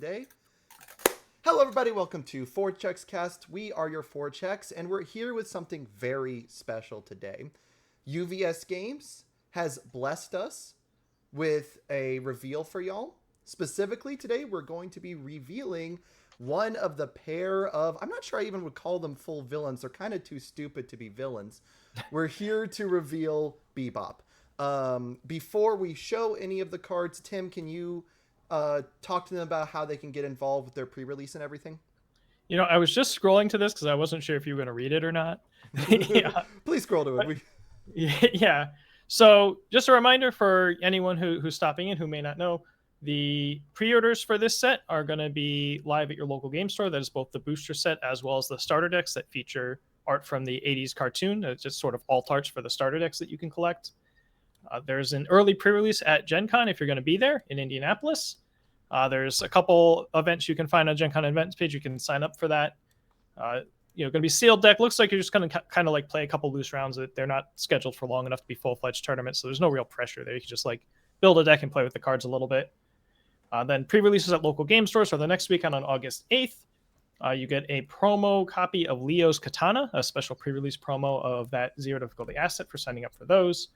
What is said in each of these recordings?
Day. Hello, everybody. Welcome to Four Checks Cast. We are your Four Checks, and we're here with something very special today. UVS Games has blessed us with a reveal for y'all. Specifically, today we're going to be revealing one of the pair of, I'm not sure I even would call them full villains. They're kind of too stupid to be villains. We're here to reveal Bebop. Before we show any of the cards, Tim, can you talk to them about how they can get involved with their pre-release and everything? You know, I was just scrolling to this because I wasn't sure if you were going to read it or not. Yeah. Please scroll to it. But, yeah. So, just a reminder for anyone who's stopping in who may not know, the pre-orders for this set are going to be live at your local game store. That is both the booster set as well as the starter decks that feature art from the 80s cartoon. It's just sort of alt arts for the starter decks that you can collect. There's an early pre-release at Gen Con if you're going to be there in Indianapolis. There's a couple events you can find on Gen Con events page. You can sign up for that. Going to be sealed deck. Looks like you're just going to kind of like play a couple loose rounds. They're not scheduled for long enough to be full-fledged tournaments, so there's no real pressure there. You can just like build a deck and play with the cards a little bit. Then pre-releases at local game stores. So the next weekend on August 8th, you get a promo copy of Leo's Katana, a special pre-release promo of that zero difficulty asset for signing up for those.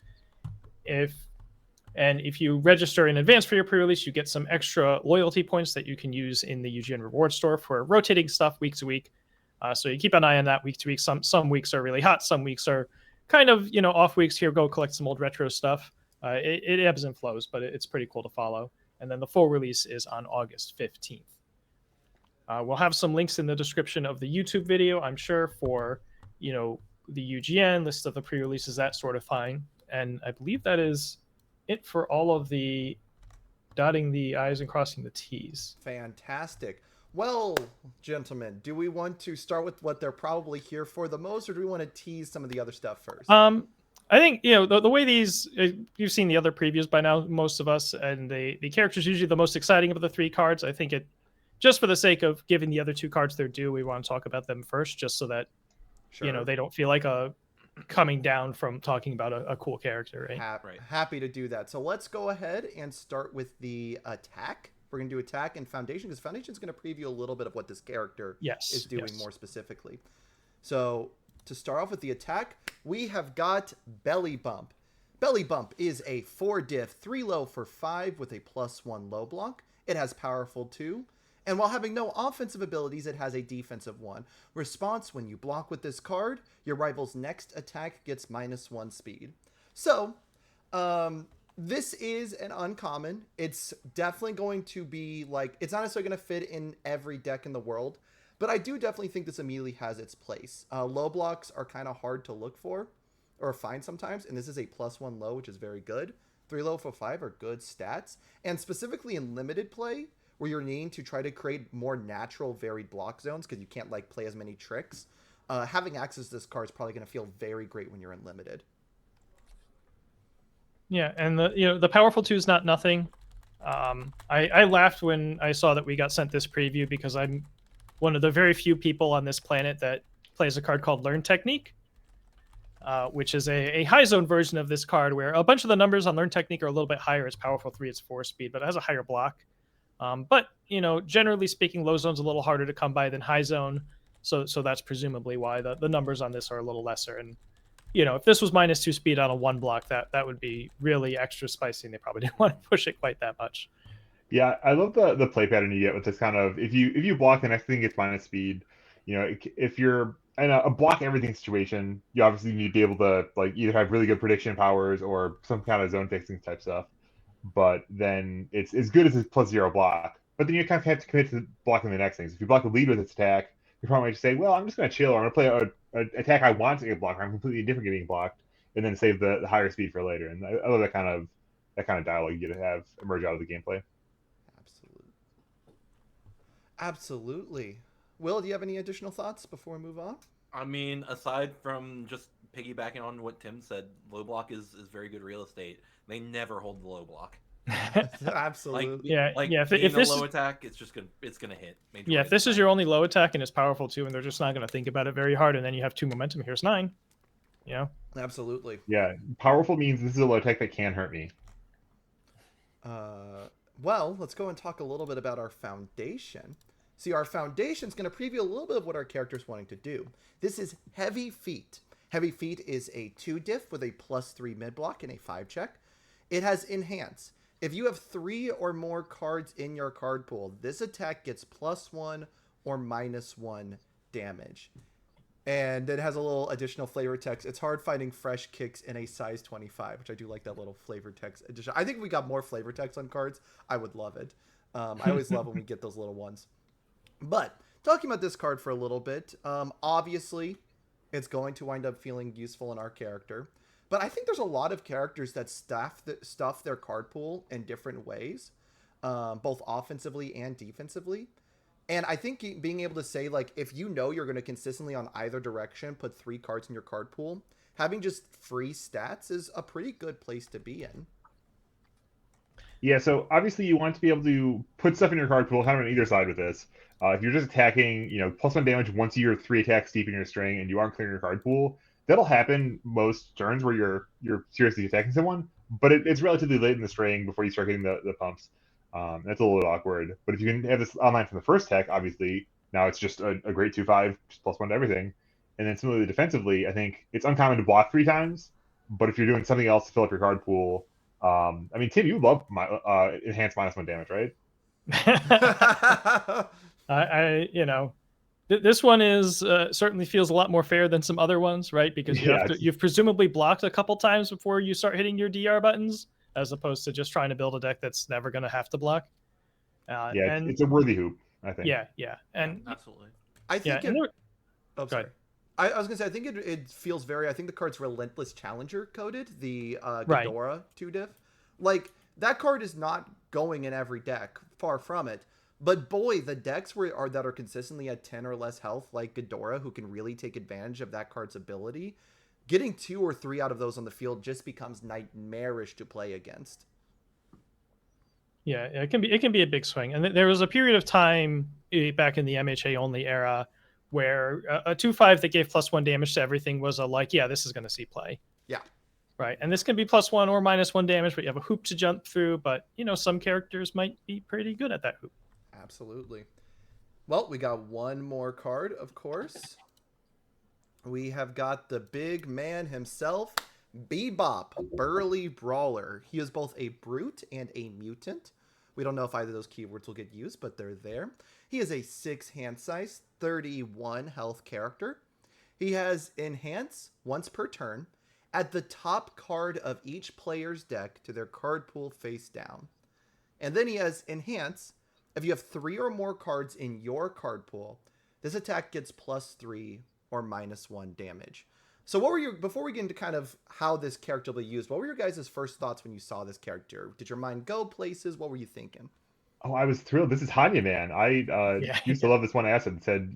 If you register in advance for your pre-release, you get some extra loyalty points that you can use in the UGN reward store for rotating stuff week to week. So you keep an eye on that week to week. Some weeks are really hot. Some weeks are kind of, off weeks. Here, go collect some old retro stuff. It ebbs and flows, but it's pretty cool to follow. And then the full release is on August 15th. We'll have some links in the description of the YouTube video, I'm sure, for, the UGN, list of the pre-releases, that sort of thing. And I believe that is it for all of the dotting the I's and crossing the T's. Fantastic. Well, gentlemen, do we want to start with what they're probably here for the most, or do we want to tease some of the other stuff first? I think, the way these, you've seen the other previews by now, most of us, and the characters usually the most exciting of the three cards. I think it, just for the sake of giving the other two cards their due, we want to talk about them first, just so that, Sure. they don't feel like coming down from talking about a cool character, right? Happy to do that. So let's go ahead and start with the attack. We're going to do attack and foundation, because foundation is going to preview a little bit of what this character is doing more specifically. So to start off with the attack, we have got Belly Bump. Belly Bump is a 4-diff, 3 low for 5 with a +1 low block. It has powerful 2. And while having no offensive abilities, it has a defensive 1. Response: when you block with this card, your rival's next attack gets -1 speed. So, this is an uncommon. It's definitely going to be like, it's not necessarily going to fit in every deck in the world, but I do definitely think this immediately has its place. Low blocks are kind of hard to look for or find sometimes, and this is a +1 low, which is very good. 3 low for 5 are good stats, and specifically in limited play, where you're needing to try to create more natural varied block zones because you can't like play as many tricks. Having access to this card is probably going to feel very great when you're in limited. Yeah, and the powerful 2 is not nothing. I laughed when I saw that we got sent this preview, because I'm one of the very few people on this planet that plays a card called Learn Technique, which is a high zone version of this card where a bunch of the numbers on Learn Technique are a little bit higher. It's powerful 3, it's 4 speed, but it has a higher block. But generally speaking, low zone's a little harder to come by than high zone, so that's presumably why the numbers on this are a little lesser. And if this was -2 speed on a 1 block, that would be really extra spicy, and they probably didn't want to push it quite that much. Yeah, I love the play pattern you get with this kind of, if you block, the next thing gets -speed. If you're in a block everything situation, you obviously need to be able to like either have really good prediction powers or some kind of zone fixing type stuff. But then it's as good as its +0 block. But then you kind of have to commit to blocking the next things. If you block the lead with its attack, you probably just say, well, I'm just going to chill, or I'm going to play an attack I want to get blocked, or I'm completely different getting blocked, and then save the higher speed for later. And I love that kind of dialogue you get to have emerge out of the gameplay. Absolutely. Will, do you have any additional thoughts before we move on? I mean, aside from just piggybacking on what Tim said, low block is very good real estate. They never hold the low block. Absolutely. If this low attack, it's gonna hit. Yeah, if this is your only low attack and it's powerful too, and they're just not gonna think about it very hard, and then you have 2 momentum. Here's 9. Absolutely. Yeah, powerful means this is a low attack that can hurt me. Well, let's go and talk a little bit about our foundation. See, our foundation is going to preview a little bit of what our character's wanting to do. This is Heavy Feet. Heavy Feet is a 2 diff with a +3 mid block and a 5 check. It has Enhance. If you have 3 or more cards in your card pool, this attack gets +1 or -1 damage. And it has a little additional flavor text. It's hard finding fresh kicks in a size 25, which I do like that little flavor text addition. I think if we got more flavor text on cards, I would love it. I always love when we get those little ones. But talking about this card for a little bit, obviously it's going to wind up feeling useful in our character. But I think there's a lot of characters that stuff their card pool in different ways, both offensively and defensively. And I think being able to say, like, if you know you're going to consistently on either direction put 3 cards in your card pool, having just free stats is a pretty good place to be in. Yeah, so obviously you want to be able to put stuff in your card pool kind of on either side with this. If you're just attacking, +1 damage once you're 3 attacks deep in your string and you aren't clearing your card pool, that'll happen most turns where you're seriously attacking someone, but it's relatively late in the string before you start getting the pumps. That's a little bit awkward. But if you can have this online from the first tech, obviously, now it's just a great 2/5, just +1 to everything. And then similarly defensively, I think it's uncommon to block 3 times, but if you're doing something else to fill up your card pool, I mean, Tim, you love enhanced -1 damage, right? This one is certainly feels a lot more fair than some other ones, right? Because you've presumably blocked a couple times before you start hitting your DR buttons, as opposed to just trying to build a deck that's never going to have to block. It's a worthy hoop, I think. Yeah, and absolutely. I think. Oh, sorry. I was gonna say I think it feels very. I think the card's Relentless Challenger coded, the Ghidorah 2 diff. Like that card is not going in every deck, far from it. But boy, the decks that are consistently at 10 or less health, like Ghidorah, who can really take advantage of that card's ability, getting 2 or 3 out of those on the field just becomes nightmarish to play against. Yeah, it can be a big swing. And there was a period of time back in the MHA only era where a 2/5 that gave +1 damage to everything was this is going to see play. Yeah. Right. And this can be +1 or -1 damage, but you have a hoop to jump through. But, some characters might be pretty good at that hoop. Absolutely. Well, we got one more card, of course. We have got the big man himself, Bebop, Burly Brawler. He is both a brute and a mutant. We don't know if either of those keywords will get used, but they're there. He is a 6 hand size, 31 health character. He has Enhance once per turn at the top card of each player's deck to their card pool face down. And then he has Enhance. If you have 3 or more cards in your card pool, this attack gets +3 or -1 damage. So before we get into kind of how this character will be used, what were your guys' first thoughts when you saw this character? Did your mind go places? What were you thinking? Oh, I was thrilled. This is Hanya, man. I used to love this one asset that said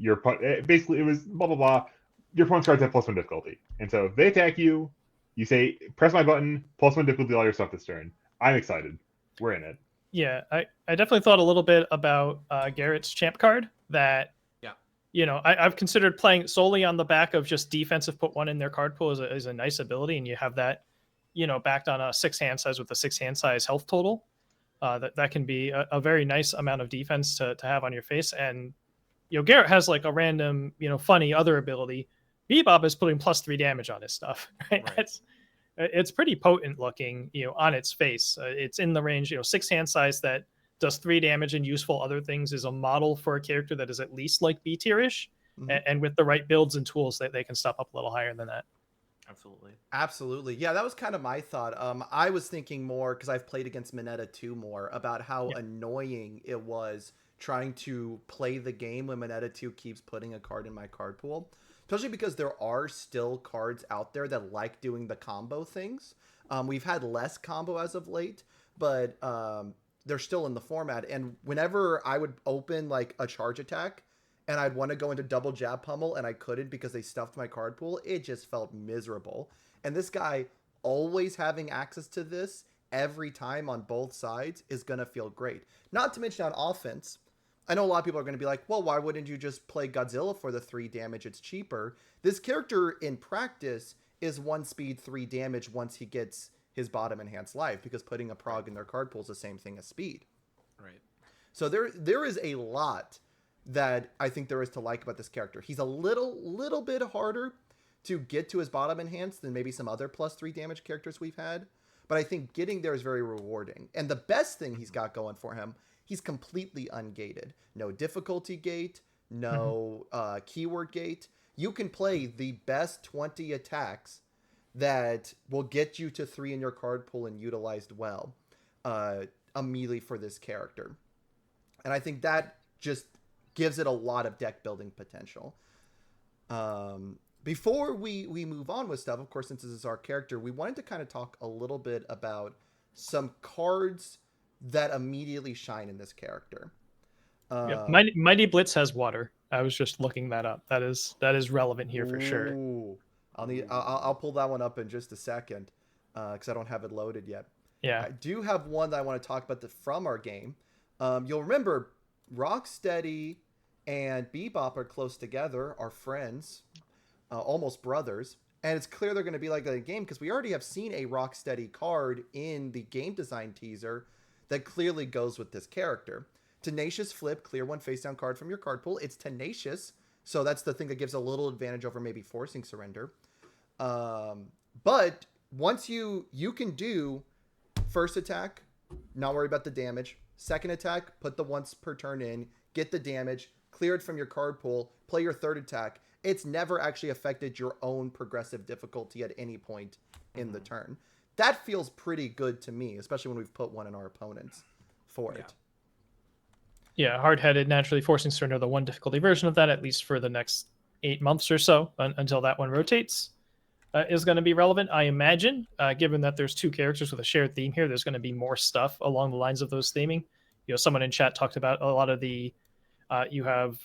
basically it was blah, blah, blah. Your opponent's cards have +1 difficulty. And so if they attack you, you say, press my button, +1 difficulty, all your stuff this turn. I'm excited. We're in it. Yeah, I definitely thought a little bit about Garrett's champ card that, I've considered playing solely on the back of just defensive put 1 in their card pool is a nice ability. And you have that, backed on a 6 hand size with a 6 hand size health total. That can be a very nice amount of defense to have on your face. And, Garrett has like a random, funny other ability. Bebop is putting +3 damage on his stuff, right? It's pretty potent looking, on its face. It's in the range, 6 hand size that does 3 damage and useful other things, is a model for a character that is at least like B tier-ish. Mm-hmm. And with the right builds and tools, they can step up a little higher than that. Absolutely. Yeah, that was kind of my thought. I was thinking more, because I've played against Mineta 2 more, about how annoying it was trying to play the game when Mineta 2 keeps putting a card in my card pool. Especially because there are still cards out there that like doing the combo things. We've had less combo as of late, but they're still in the format. And whenever I would open like a charge attack and I'd want to go into double jab pummel and I couldn't because they stuffed my card pool, it just felt miserable. And this guy always having access to this every time on both sides is going to feel great. Not to mention on offense, I know a lot of people are going to be like, well, why wouldn't you just play Godzilla for the 3 damage? It's cheaper. This character in practice is 1 speed, 3 damage once he gets his bottom enhanced life, because putting a prog in their card pool is the same thing as speed. So there is a lot that I think there is to like about this character. He's a little bit harder to get to his bottom enhance than maybe some other +3 damage characters we've had. But I think getting there is very rewarding. And the best thing he's got going for him, he's completely ungated. No difficulty gate, no keyword gate. You can play the best 20 attacks that will get you to 3 in your card pool and utilized well immediately for this character. And I think that just gives it a lot of deck building potential. Before we move on with stuff, of course, since this is our character, we wanted to kind of talk a little bit about some cards that immediately shine in this character. Yep. Mighty Blitz has water. I was just looking that up. That is relevant here for sure. I'll pull that one up in just a second because I don't have it loaded yet. Yeah, I do have one that I want to talk about from our game. You'll remember Rocksteady and Bebop are close together, are friends, almost brothers, and it's clear they're going to be like a game because we already have seen a Rocksteady card in the game design teaser that clearly goes with this character. Tenacious Flip, clear one face down card from your card pool. It's tenacious, so that's the thing that gives a little advantage over maybe forcing surrender. But once you can do first attack, not worry about the damage. Second attack, put the once per turn in, get the damage, clear it from your card pool, play your third attack. It's never actually affected your own progressive difficulty at any point in the turn. That feels pretty good to me, especially when we've put one in our opponents for it. Yeah, hard-headed, naturally forcing surrender, the one difficulty version of that, at least for the next 8 months or so, until that one rotates, is going to be relevant. I imagine, given that there's 2 characters with a shared theme here, there's going to be more stuff along the lines of those theming. You know, someone in chat talked about a lot of the, you have,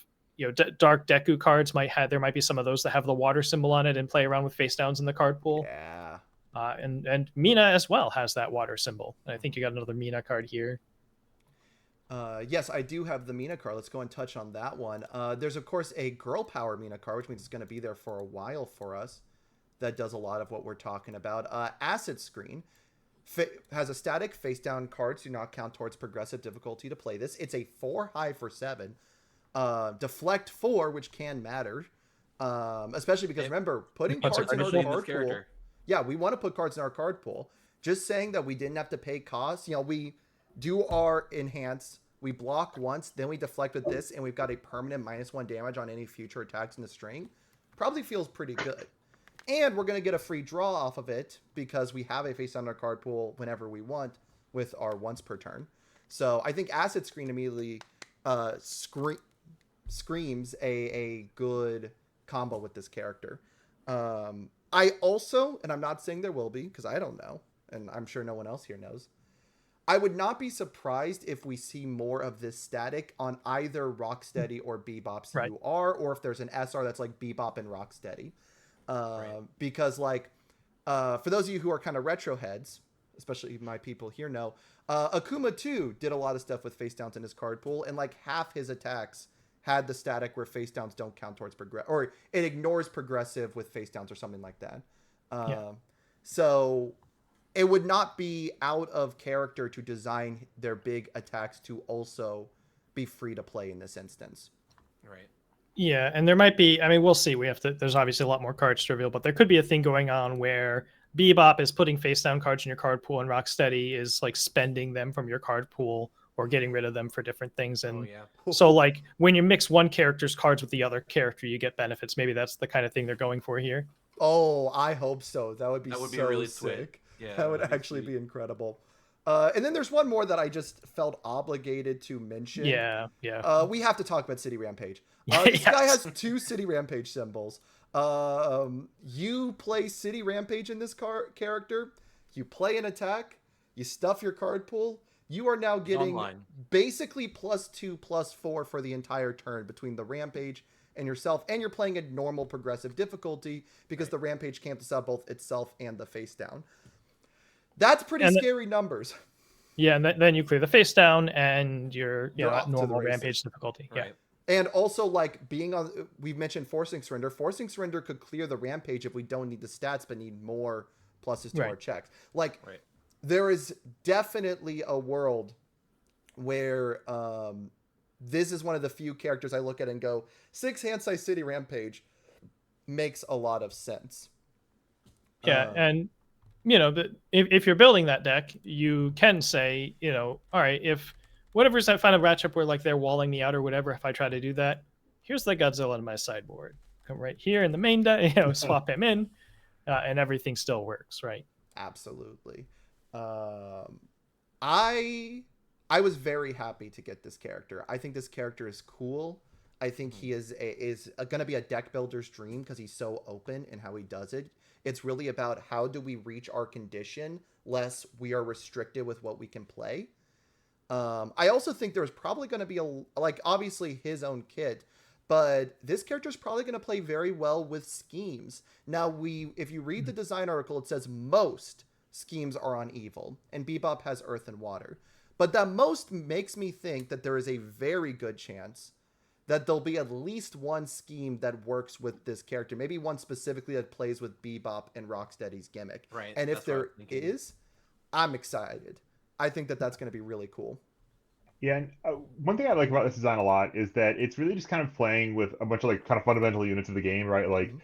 Dark Deku cards there might be some of those that have the water symbol on it and play around with face downs in the card pool. Yeah. And Mina as well has that water symbol. And I think you got another Mina card here. Yes, I do have the Mina card. Let's go and touch on that one. There's, of course, a Girl Power Mina card, which means it's going to be there for a while for us. That does a lot of what we're talking about. Acid Screen has a static face-down card, so do not count towards progressive difficulty to play this. It's a 4 high for 7. Deflect 4, which can matter. Especially because, remember, putting cards in our card pool. Yeah, we want to put cards in our card pool. Just saying that we didn't have to pay costs. We do our enhance, we block once, then we deflect with this, and we've got a permanent -1 damage on any future attacks in the string. Probably feels pretty good. And we're going to get a free draw off of it because we have a face down our card pool whenever we want with our once per turn. So I think Acid Screen immediately screams a good combo with this character. I also, and I'm not saying there will be because I don't know, and I'm sure no one else here knows, I would not be surprised if we see more of this static on either Rocksteady or Bebop's UR, or if there's an SR that's like Bebop and Rocksteady. Because, for those of you who are kind of retro heads, especially my people here know, Akuma 2 did a lot of stuff with face downs in his card pool, and half his attacks had the static where face downs don't count towards or it ignores progressive with face downs or something like that. So it would not be out of character to design their big attacks to also be free to play in this instance. Right. Yeah, and there might be, we'll see. There's obviously a lot more cards to reveal, but there could be a thing going on where Bebop is putting face down cards in your card pool and Rocksteady is spending them from your card pool or getting rid of them for different things. And so when you mix one character's cards with the other character, you get benefits. Maybe that's the kind of thing they're going for here. Oh, I hope so. That would be so really sick. Yeah, that would actually be incredible. And then there's one more that I just felt obligated to mention. Yeah. We have to talk about City Rampage. This guy has 2 City Rampage symbols. You play City Rampage in this character. You play an attack. You stuff your card pool. You are now getting basically +2/+4 for the entire turn between the Rampage and yourself. And you're playing at normal progressive difficulty because the Rampage cancels out both itself and the face down. That's pretty scary numbers. Yeah, and then you clear the face down and you're at normal Rampage difficulty. Right. Yeah. And also, being on, we've mentioned Forcing Surrender. Forcing Surrender could clear the Rampage if we don't need the stats but need more pluses to our checks. There is definitely a world where this is one of the few characters I look at and go, 6 hand-size city rampage makes a lot of sense. Yeah, and if you're building that deck, you can say, all right, if whatever's that final matchup where like they're walling me out or whatever, if I try to do that, here's the Godzilla in my sideboard. Come right here in the main deck, swap him in, and everything still works, right? Absolutely. I was very happy to get this character. I think this character is cool. I think he is going to be a deck builder's dream because he's so open in how he does it. It's really about how do we reach our condition, less we are restricted with what we can play. I also think there's probably going to be obviously his own kit, but this character is probably going to play very well with schemes. Now, if you read the design article, it says most schemes are on evil, and Bebop has earth and water. But that most makes me think that there is a very good chance that there'll be at least one scheme that works with this character. Maybe one specifically that plays with Bebop and Rocksteady's gimmick. Right. And if there is, I'm excited. I think that that's going to be really cool. Yeah, and one thing I like about this design a lot is that it's really just kind of playing with a bunch of like kind of fundamental units of the game, right? Like,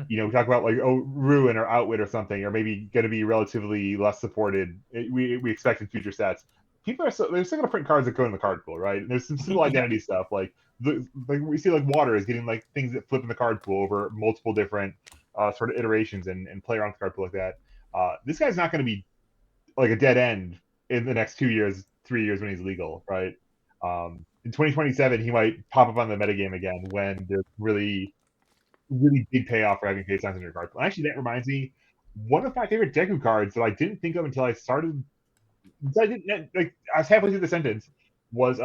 we talk about like, Ruin or Outwit or something, or maybe going to be relatively less supported. We expect in future sets. People they're still going to print cards that go in the card pool, right? And there's some simple identity stuff like we see like Water is getting like things that flip in the card pool over multiple different sort of iterations and play around the card pool like that. This guy's not going to be like a dead end in the next 2 years, 3 years when he's legal, right? In 2027, he might pop up on the metagame again when there's really, really big payoff for having face signs in your card pool. Actually, that reminds me, one of my favorite Deku cards that I didn't think of until I started. I was halfway through the sentence. Was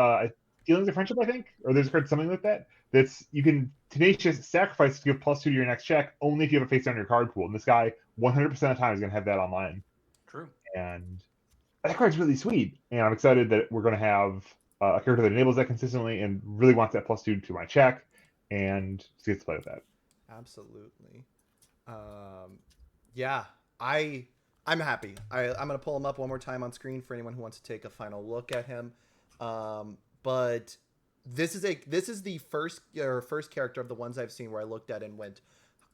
Feelings of Friendship, I think, or there's a card something like that. That's you can tenacious sacrifice to give +2 to your next check only if you have a face on your card pool. And this guy 100% of the time is going to have that online. True. And that card's really sweet, and I'm excited that we're going to have a character that enables that consistently and really wants that +2 to my check, and just gets to play with that. Absolutely. Yeah, I'm happy. I'm going to pull him up one more time on screen for anyone who wants to take a final look at him. But this is the first character of the ones I've seen where I looked at and went,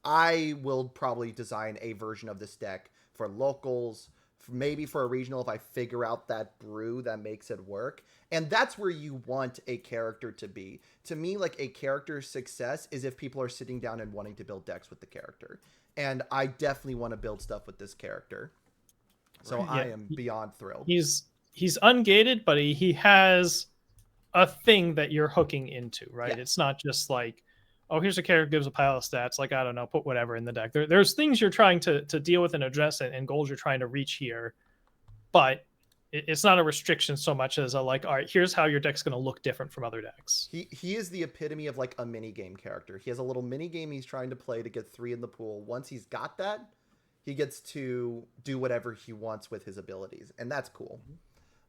I will probably design a version of this deck for locals, maybe for a regional if I figure out that brew that makes it work. And that's where you want a character to be. To me, like, a character's success is if people are sitting down and wanting to build decks with the character. And I definitely want to build stuff with this character. So right. I am beyond thrilled. He's ungated, but he has a thing that you're hooking into, right? Yeah. It's not just like, oh, here's a character gives a pile of stats. Like, I don't know, put whatever in the deck. There's things you're trying to deal with and address and goals you're trying to reach here. But it's not a restriction so much as a like, all right, here's how your deck's going to look different from other decks. He is the epitome of like a mini game character. He has a little mini game he's trying to play to get 3 in the pool. Once he's got that, he gets to do whatever he wants with his abilities. And that's cool.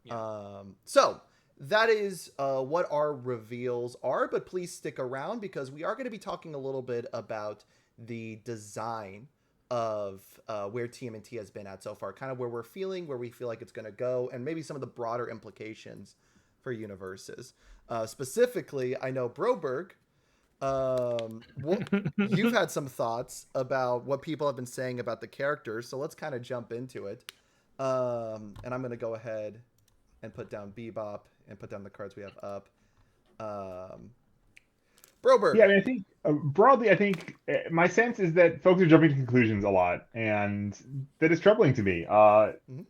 Yeah. So that is what our reveals are, but please stick around because we are going to be talking a little bit about the design of where TMNT has been at so far, kind of where we feel like it's going to go, and maybe some of the broader implications for universes. Specifically, I know Broberg, you've had some thoughts about what people have been saying about the characters, so let's kind of jump into it. And I'm going to go ahead and put down Bebop and put down the cards we have up. Broberg. Yeah, I mean, I think broadly, I think my sense is that folks are jumping to conclusions a lot, and that is troubling to me.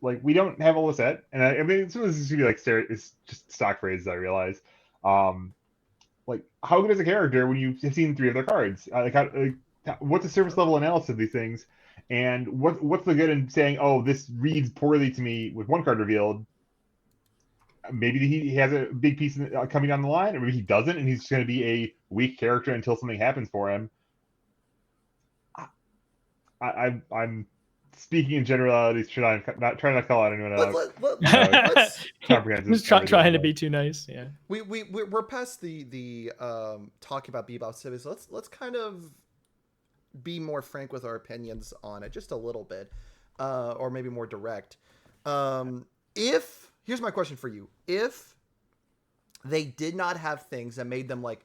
Like, we don't have all the set, and I mean, some of this is gonna be like it's just stock phrases. I realize. Like, how good is a character when you've seen 3 of their cards? What's the surface level analysis of these things, and what's the good in saying, oh, this reads poorly to me with 1 card revealed? Maybe he has a big piece coming down the line, or maybe he doesn't, and he's just going to be a weak character until something happens for him. I'm speaking in generalities, trying not to call out anyone else. Just trying to be too nice. Yeah, we're past the talking about Bebop cities. Let's kind of be more frank with our opinions on it, just a little bit, or maybe more direct. Here's my question for you. If they did not have things that made them like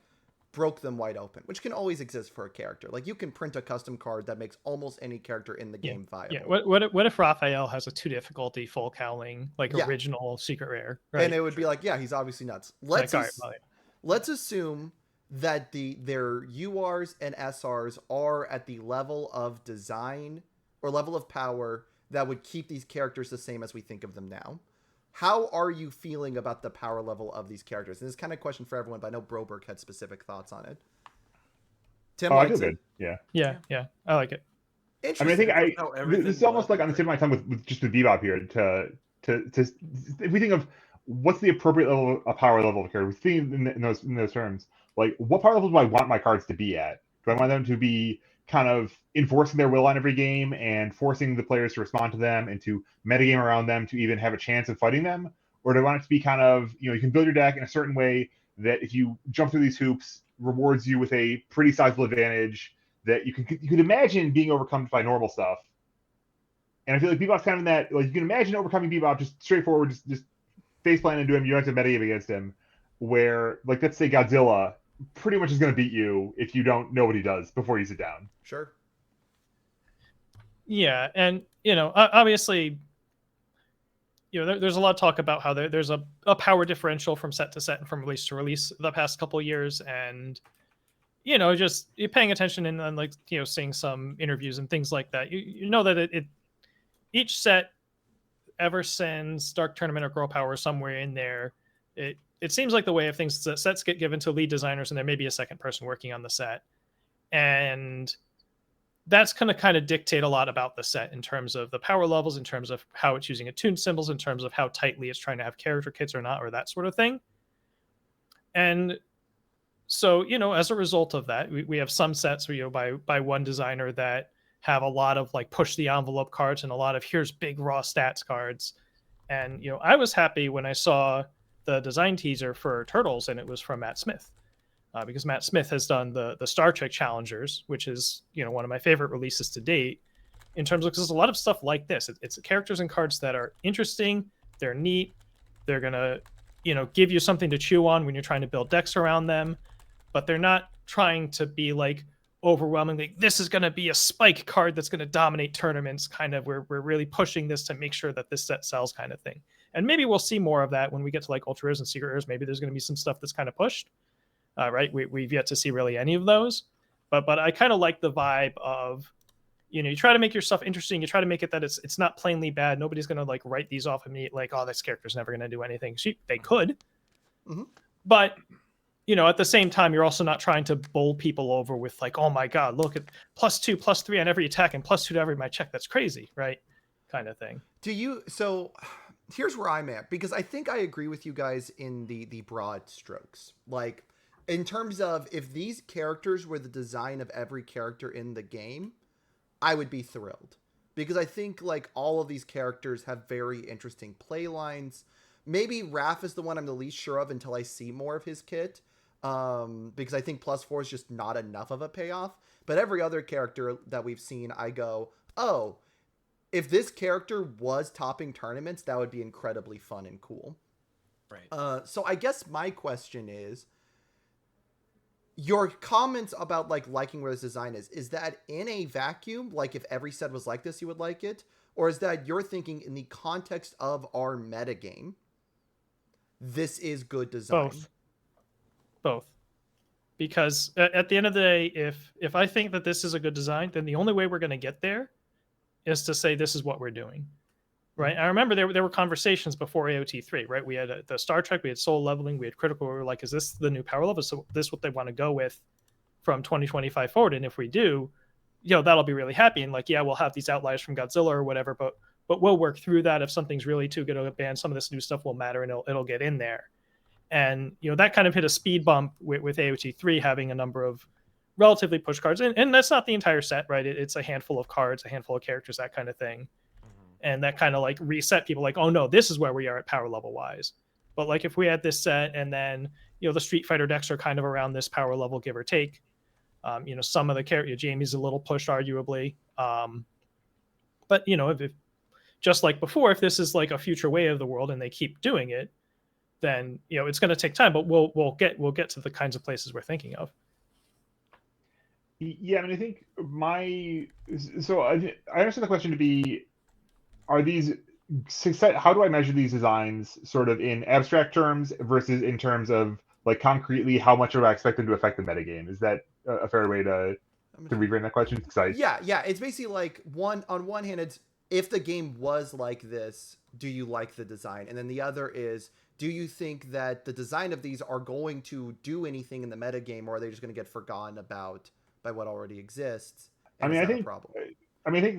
broke them wide open, which can always exist for a character. Like you can print a custom card that makes almost any character in the game viable. Yeah. What if Raphael has a 2 difficulty full cowling like original secret rare, right? And it would be like, yeah, he's obviously nuts. Let's assume that their URs and SRs are at the level of design or level of power that would keep these characters the same as we think of them now. How are you feeling about the power level of these characters? And this is kind of a question for everyone, but I know Broberg had specific thoughts on it. Tim, I feel good. Yeah. I like it. I mean, I think this is almost like on the tip of my tongue with just the Bebop here. To if we think of what's the appropriate level of power level of character, we think in those terms. Like, what power level do I want my cards to be at? Do I want them to be kind of enforcing their will on every game and forcing the players to respond to them and to metagame around them to even have a chance of fighting them? Or do I want it to be kind of, you can build your deck in a certain way that if you jump through these hoops, rewards you with a pretty sizable advantage that you could imagine being overcome by normal stuff. And I feel like Bebop's kind of in that, like, you can imagine overcoming Bebop just straightforward, just face plan into him, you don't have to metagame against him, where, like, let's say Godzilla pretty much is going to beat you if you don't know what he does before you sit down. Sure. Yeah, and, obviously, there's a lot of talk about how there's a power differential from set to set and from release to release the past couple of years, and just you're paying attention and like seeing some interviews and things like that. You know that it each set ever since Dark Tournament or Girl Power somewhere in there, it seems like the way of things that sets get given to lead designers and there may be a second person working on the set, and that's going to kind of dictate a lot about the set in terms of the power levels, in terms of how it's using attuned symbols, in terms of how tightly it's trying to have character kits or not, or that sort of thing. And so, as a result of that, we have some sets by one designer that have a lot of like push the envelope cards and a lot of here's big raw stats cards. And, I was happy when I saw the design teaser for Turtles and it was from Matt Smith. Because Matt Smith has done the Star Trek Challengers, which is, one of my favorite releases to date, in terms of, because there's a lot of stuff like this. It's characters and cards that are interesting, they're neat, they're going to, give you something to chew on when you're trying to build decks around them, but they're not trying to be like overwhelmingly, this is going to be a spike card that's going to dominate tournaments, kind of, we're really pushing this to make sure that this set sells kind of thing. And maybe we'll see more of that when we get to like Ultra Rares and Secret Rares. Maybe there's going to be some stuff that's kind of pushed. Right, we've yet to see really any of those, but I kind of like the vibe of, you try to make your stuff interesting. You try to make it that it's not plainly bad. Nobody's gonna like write these off and be like, oh, this character's never gonna do anything. They could, but at the same time, you're also not trying to bowl people over with like, oh my god, look at +2, +3 on every attack and +2 to every my check. That's crazy, right? Kind of thing. So here's where I'm at, because I think I agree with you guys in the broad strokes, like. In terms of if these characters were the design of every character in the game, I would be thrilled. Because I think like all of these characters have very interesting play lines. Maybe Raph is the one I'm the least sure of until I see more of his kit. Because I think +4 is just not enough of a payoff. But every other character that we've seen, I go, oh, if this character was topping tournaments, that would be incredibly fun and cool. Right. So I guess my question is, your comments about like liking where this design is that in a vacuum? Like if every set was like this, you would like it? Or is that you're thinking in the context of our metagame, this is good design? Both. Because at the end of the day, if I think that this is a good design, then the only way we're going to get there is to say this is what we're doing. Right. I remember there were conversations before AOT3, right? We had the Star Trek, we had Soul Leveling, we had Critical. We were like, is this the new power level? So this is what they want to go with from 2025 forward. And if we do, that'll be really happy. And like, yeah, we'll have these outliers from Godzilla or whatever, but we'll work through that. If something's really too good of a band, some of this new stuff will matter and it'll get in there. And, that kind of hit a speed bump with AOT3 having a number of relatively push cards. And that's not the entire set, right? It's a handful of cards, a handful of characters, that kind of thing. And that kind of like reset people like, oh no, this is where we are at power level wise. But like if we had this set and then, the Street Fighter decks are kind of around this power level, give or take. Some of the characters, Jamie's a little pushed arguably. But if just like before, if this is like a future way of the world and they keep doing it, then it's going to take time. But we'll get to the kinds of places we're thinking of. Yeah, I mean, I think I understand the question to be, are these how do I measure these designs sort of in abstract terms versus in terms of like concretely how much do I expect them to affect the metagame? Is that a fair way to reframe that question? Yeah. It's basically like on one hand, it's if the game was like this, do you like the design? And then the other is, do you think that the design of these are going to do anything in the metagame, or are they just going to get forgotten about by what already exists? I mean, I think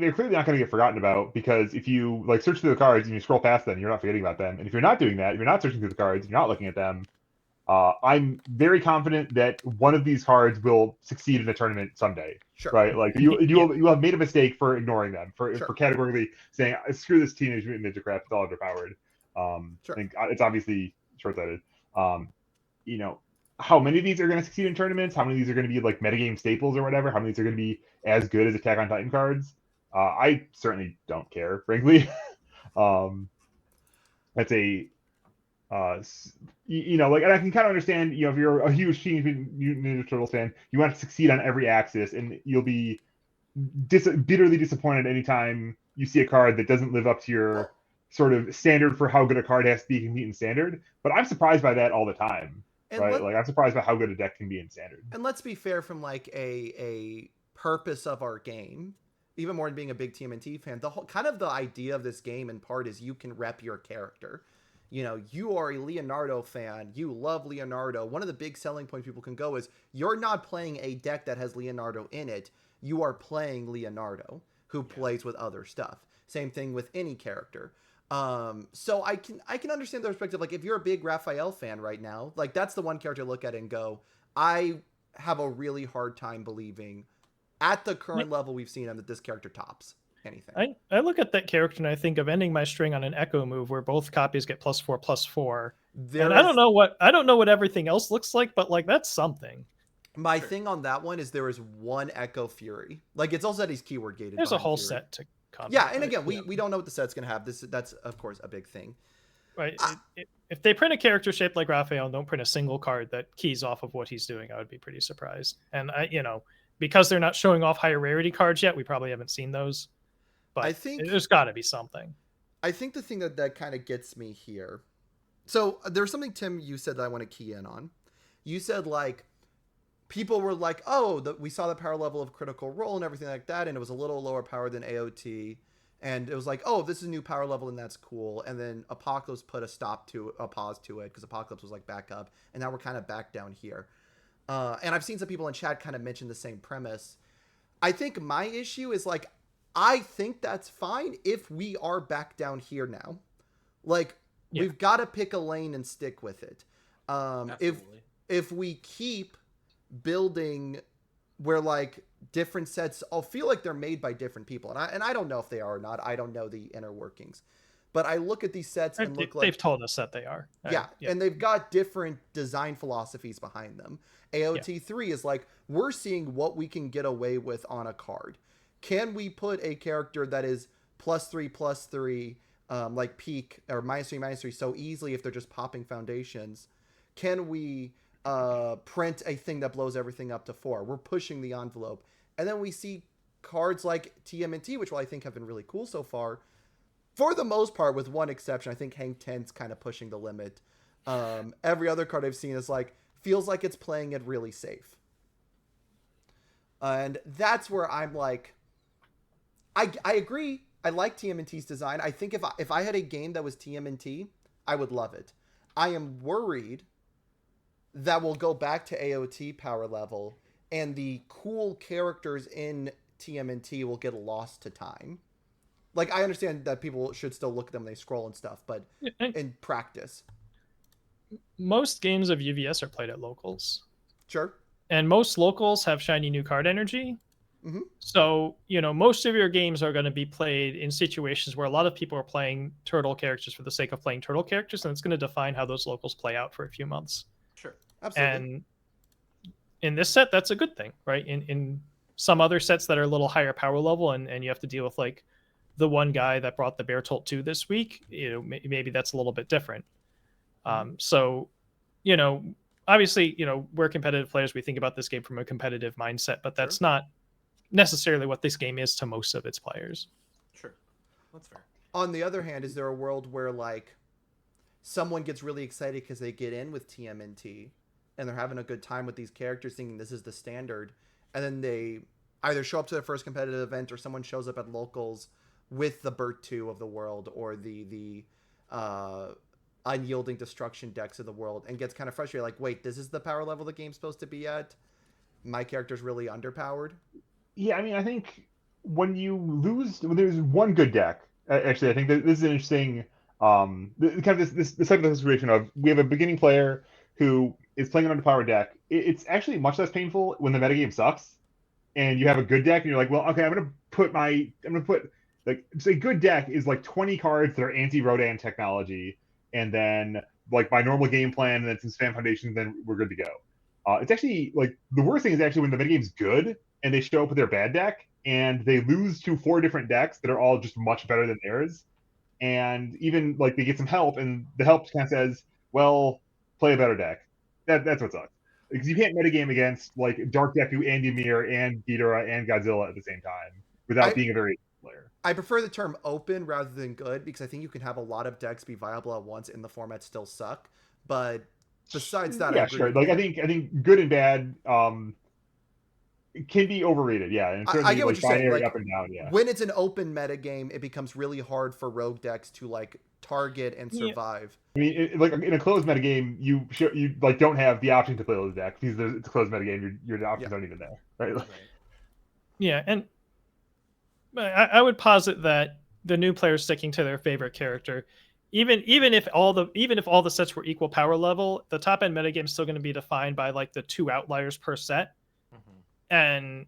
they're clearly not going to get forgotten about, because if you like search through the cards and you scroll past them, you're not forgetting about them. And if you're not doing that, if you're not searching through the cards, you're not looking at them. I'm very confident that one of these cards will succeed in a tournament someday. Sure. Right? Like you have made a mistake for ignoring them, for categorically saying screw this Teenage Mutant Ninja crap, it's all underpowered. I think it's obviously short-sighted. How many of these are going to succeed in tournaments? How many of these are going to be like metagame staples or whatever? How many of these are going to be as good as Attack on Titan cards? I certainly don't care, frankly. That's a like, and I can kind of understand, if you're a huge Teenage Mutant Ninja Turtles fan, you want to succeed on every axis, and you'll be bitterly disappointed anytime you see a card that doesn't live up to your sort of standard for how good a card has to be in Mutant Standard. But I'm surprised by that all the time. Right? Like, I'm surprised by how good a deck can be in Standard. And let's be fair, from like a purpose of our game, even more than being a big TMNT fan, the whole kind of the idea of this game in part is you can rep your character. You are a Leonardo fan. You love Leonardo. One of the big selling points people can go is you're not playing a deck that has Leonardo in it. You are playing Leonardo, who plays with other stuff. Same thing with any character. So I can understand the perspective. Like, if you're a big Raphael fan right now, like, that's the one character to look at and go, I have a really hard time believing at the current level we've seen him that this character tops anything. I look at that character and I think of ending my string on an echo move where both copies get +4/+4. I don't know what everything else looks like, but like, that's something. My thing on that one is there is one Echo Fury. Like, it's also that he's keyword gated. There's a whole set to come. Yeah, and again, we don't know what the set's gonna have. That's of course a big thing. Right. If they print a character shaped like Raphael and don't print a single card that keys off of what he's doing, I would be pretty surprised. And because they're not showing off higher rarity cards yet, we probably haven't seen those. But I think there's got to be something. I think the thing that kind of gets me here. So there's something, Tim, you said that I want to key in on. You said, like, people were like, oh, we saw the power level of Critical Role and everything like that, and it was a little lower power than AOT. And it was like, oh, this is a new power level, and that's cool. And then Apocalypse put a pause to it, because Apocalypse was like back up, and now we're kind of back down here. And I've seen some people in chat kind of mention the same premise. I think my issue is, like, I think that's fine if we are back down here now. Like, we've got to pick a lane and stick with it. If we keep building where, like, different sets all feel like they're made by different people, and I don't know if they are or not. I don't know the inner workings, but I look at these sets and look like they've told us that they are. Yeah, and they've got different design philosophies behind them. AOT 3 is like, we're seeing what we can get away with on a card. Can we put a character that is +3/+3, like Peak, or -3/-3 so easily if they're just popping foundations? Can we print a thing that blows everything up to 4? We're pushing the envelope. And then we see cards like TMNT, which I think have been really cool so far. For the most part, with one exception, I think Hang 10's kind of pushing the limit. Every other card I've seen is like, feels like it's playing it really safe. And that's where I'm like, I agree. I like TMNT's design. I think if I had a game that was TMNT, I would love it. I am worried that we'll go back to AOT power level and the cool characters in TMNT will get lost to time. Like, I understand that people should still look at them when they scroll and stuff, but in practice. Most games of UVS are played at locals. Sure. And most locals have shiny new card energy. Mm-hmm. So, most of your games are going to be played in situations where a lot of people are playing turtle characters for the sake of playing turtle characters, and it's going to define how those locals play out for a few months. Sure. Absolutely. And in this set, that's a good thing, right? In some other sets that are a little higher power level, and you have to deal with, like, the one guy that brought the Bear Tolt 2 this week, maybe that's a little bit different. So, you know, obviously, you know, we're competitive players. We think about this game from a competitive mindset, but that's not necessarily what this game is to most of its players. Sure, that's fair. On the other hand, is there a world where like someone gets really excited because they get in with TMNT and they're having a good time with these characters, thinking this is the standard, and then they either show up to their first competitive event or someone shows up at locals with the Burt 2 of the world or the unyielding destruction decks of the world and gets kind of frustrated, like, wait, this is the power level the game's supposed to be at? My character's really underpowered? Yeah, I mean, I think when there's one good deck, actually, I think that this is an interesting, kind of this type of situation of we have a beginning player who is playing an underpowered deck. It's actually much less painful when the metagame sucks and you have a good deck and you're like, well, okay, I'm gonna put like, say good deck is like 20 cards that are anti-Rodan technology, and then like my normal game plan and then some spam foundations, then we're good to go. It's actually like the worst thing is actually when the metagame's good and they show up with their bad deck and they lose to 4 different decks that are all just much better than theirs. And even like they get some help and the help kind of says, well, play a better deck. That's what sucks. Because you can't metagame against like Dark Deku and Ymir and Ghidorah and Godzilla at the same time without being a very player. I prefer the term open rather than good because I think you can have a lot of decks be viable at once and the format still suck. But besides that, yeah, sure. Like I think good and bad can be overrated. Yeah, and I get what you're saying. Like, up and down. Yeah. When it's an open metagame, it becomes really hard for rogue decks to like target and survive. I mean, like in a closed metagame, you like don't have the option to play those decks because it's a closed metagame. Your options aren't even there, right? Like, yeah, and I would posit that the new players sticking to their favorite character, even if all the sets were equal power level, the top end metagame is still going to be defined by like the 2 outliers per set. And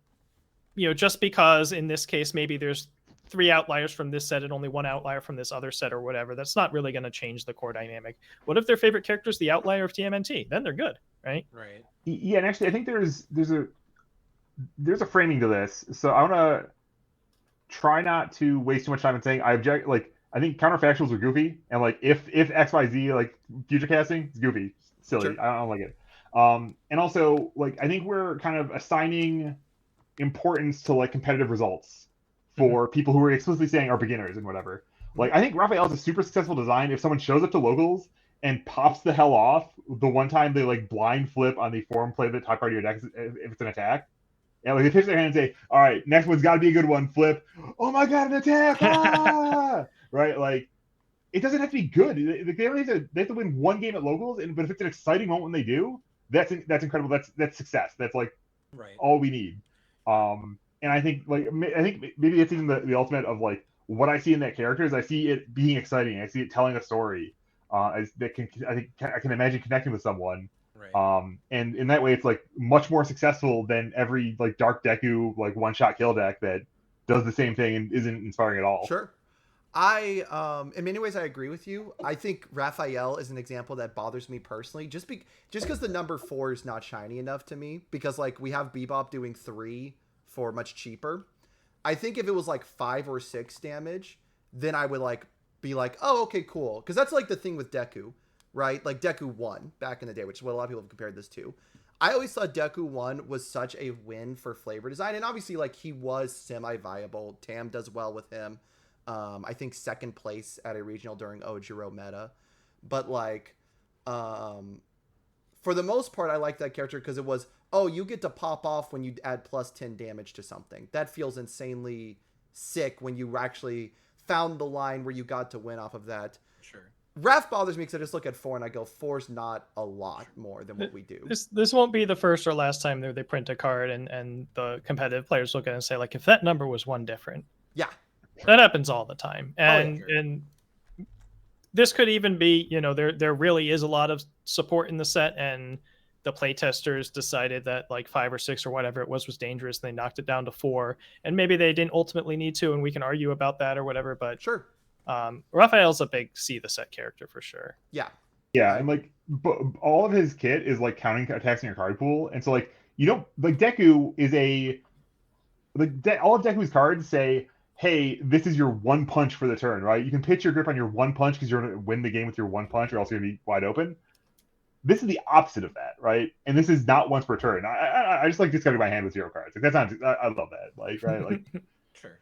you know, just because in this case maybe there's 3 outliers from this set and only 1 outlier from this other set or whatever, that's not really going to change the core dynamic. What if their favorite character is the outlier of TMNT? Then they're good, right? Right. Yeah, and actually I think there's a framing to this. So I want to try not to waste too much time in saying I object. Like I think counterfactuals are goofy, and like if XYZ like future casting is goofy, silly. Sure. I don't like it. And also like I think we're kind of assigning importance to like competitive results for people who are explicitly saying are beginners and whatever. Like I think Raphael's a super successful design if someone shows up to locals and pops the hell off the one time they like blind flip on the forum play the top part of your deck if it's an attack. Yeah, like they pitch their hand and say, all right, next one's got to be a good one. Flip. Oh my God, an attack! Ah! Right? Like, it doesn't have to be good. They have to win one game at locals, but if it's an exciting moment when they do, that's incredible. That's success. That's like all we need. And I think maybe it's even the ultimate of like what I see in that character is I see it being exciting. I see it telling a story. I can imagine connecting with someone. Right. And in that way, it's like much more successful than every like Dark Deku like one-shot kill deck that does the same thing and isn't inspiring at all. Sure. In many ways I agree with you. I think Raphael is an example that bothers me personally, just because the number 4 is not shiny enough to me. Because like we have Bebop doing 3 for much cheaper. I think if it was like 5 or 6 damage, then I would like be like, oh, okay, cool. Because that's like the thing with Deku. Right? Like Deku 1 back in the day, which is what a lot of people have compared this to. I always thought Deku 1 was such a win for flavor design. And obviously, like, he was semi-viable. Tam does well with him. I think 2nd place at a regional during Ojiro meta. But, like, for the most part, I like that character because it was, oh, you get to pop off when you add plus 10 damage to something. That feels insanely sick when you actually found the line where you got to win off of that. Sure. Raph bothers me because I just look at 4 and I go, 4's not a lot more than what we do. This won't be the first or last time they print a card and the competitive players look at it and say, like, if that number was 1 different. Yeah. That happens all the time. And this could even be, you know, there really is a lot of support in the set and the playtesters decided that like 5 or 6 or whatever it was dangerous. And they knocked it down to 4. And maybe they didn't ultimately need to, and we can argue about that or whatever, but sure. Raphael's a big see the set character for sure. Yeah. Yeah, and like all of his kit is like counting attacks in your card pool, and so like you don't like Deku is all of Deku's cards say, hey, this is your one punch for the turn, right? You can pitch your grip on your one punch because you're going to win the game with your one punch, or else you're going to be wide open. This is the opposite of that, right? And this is not once per turn. I just like discarding my hand with 0 cards. Like that sounds, I love that. Like, right? Like, Sure.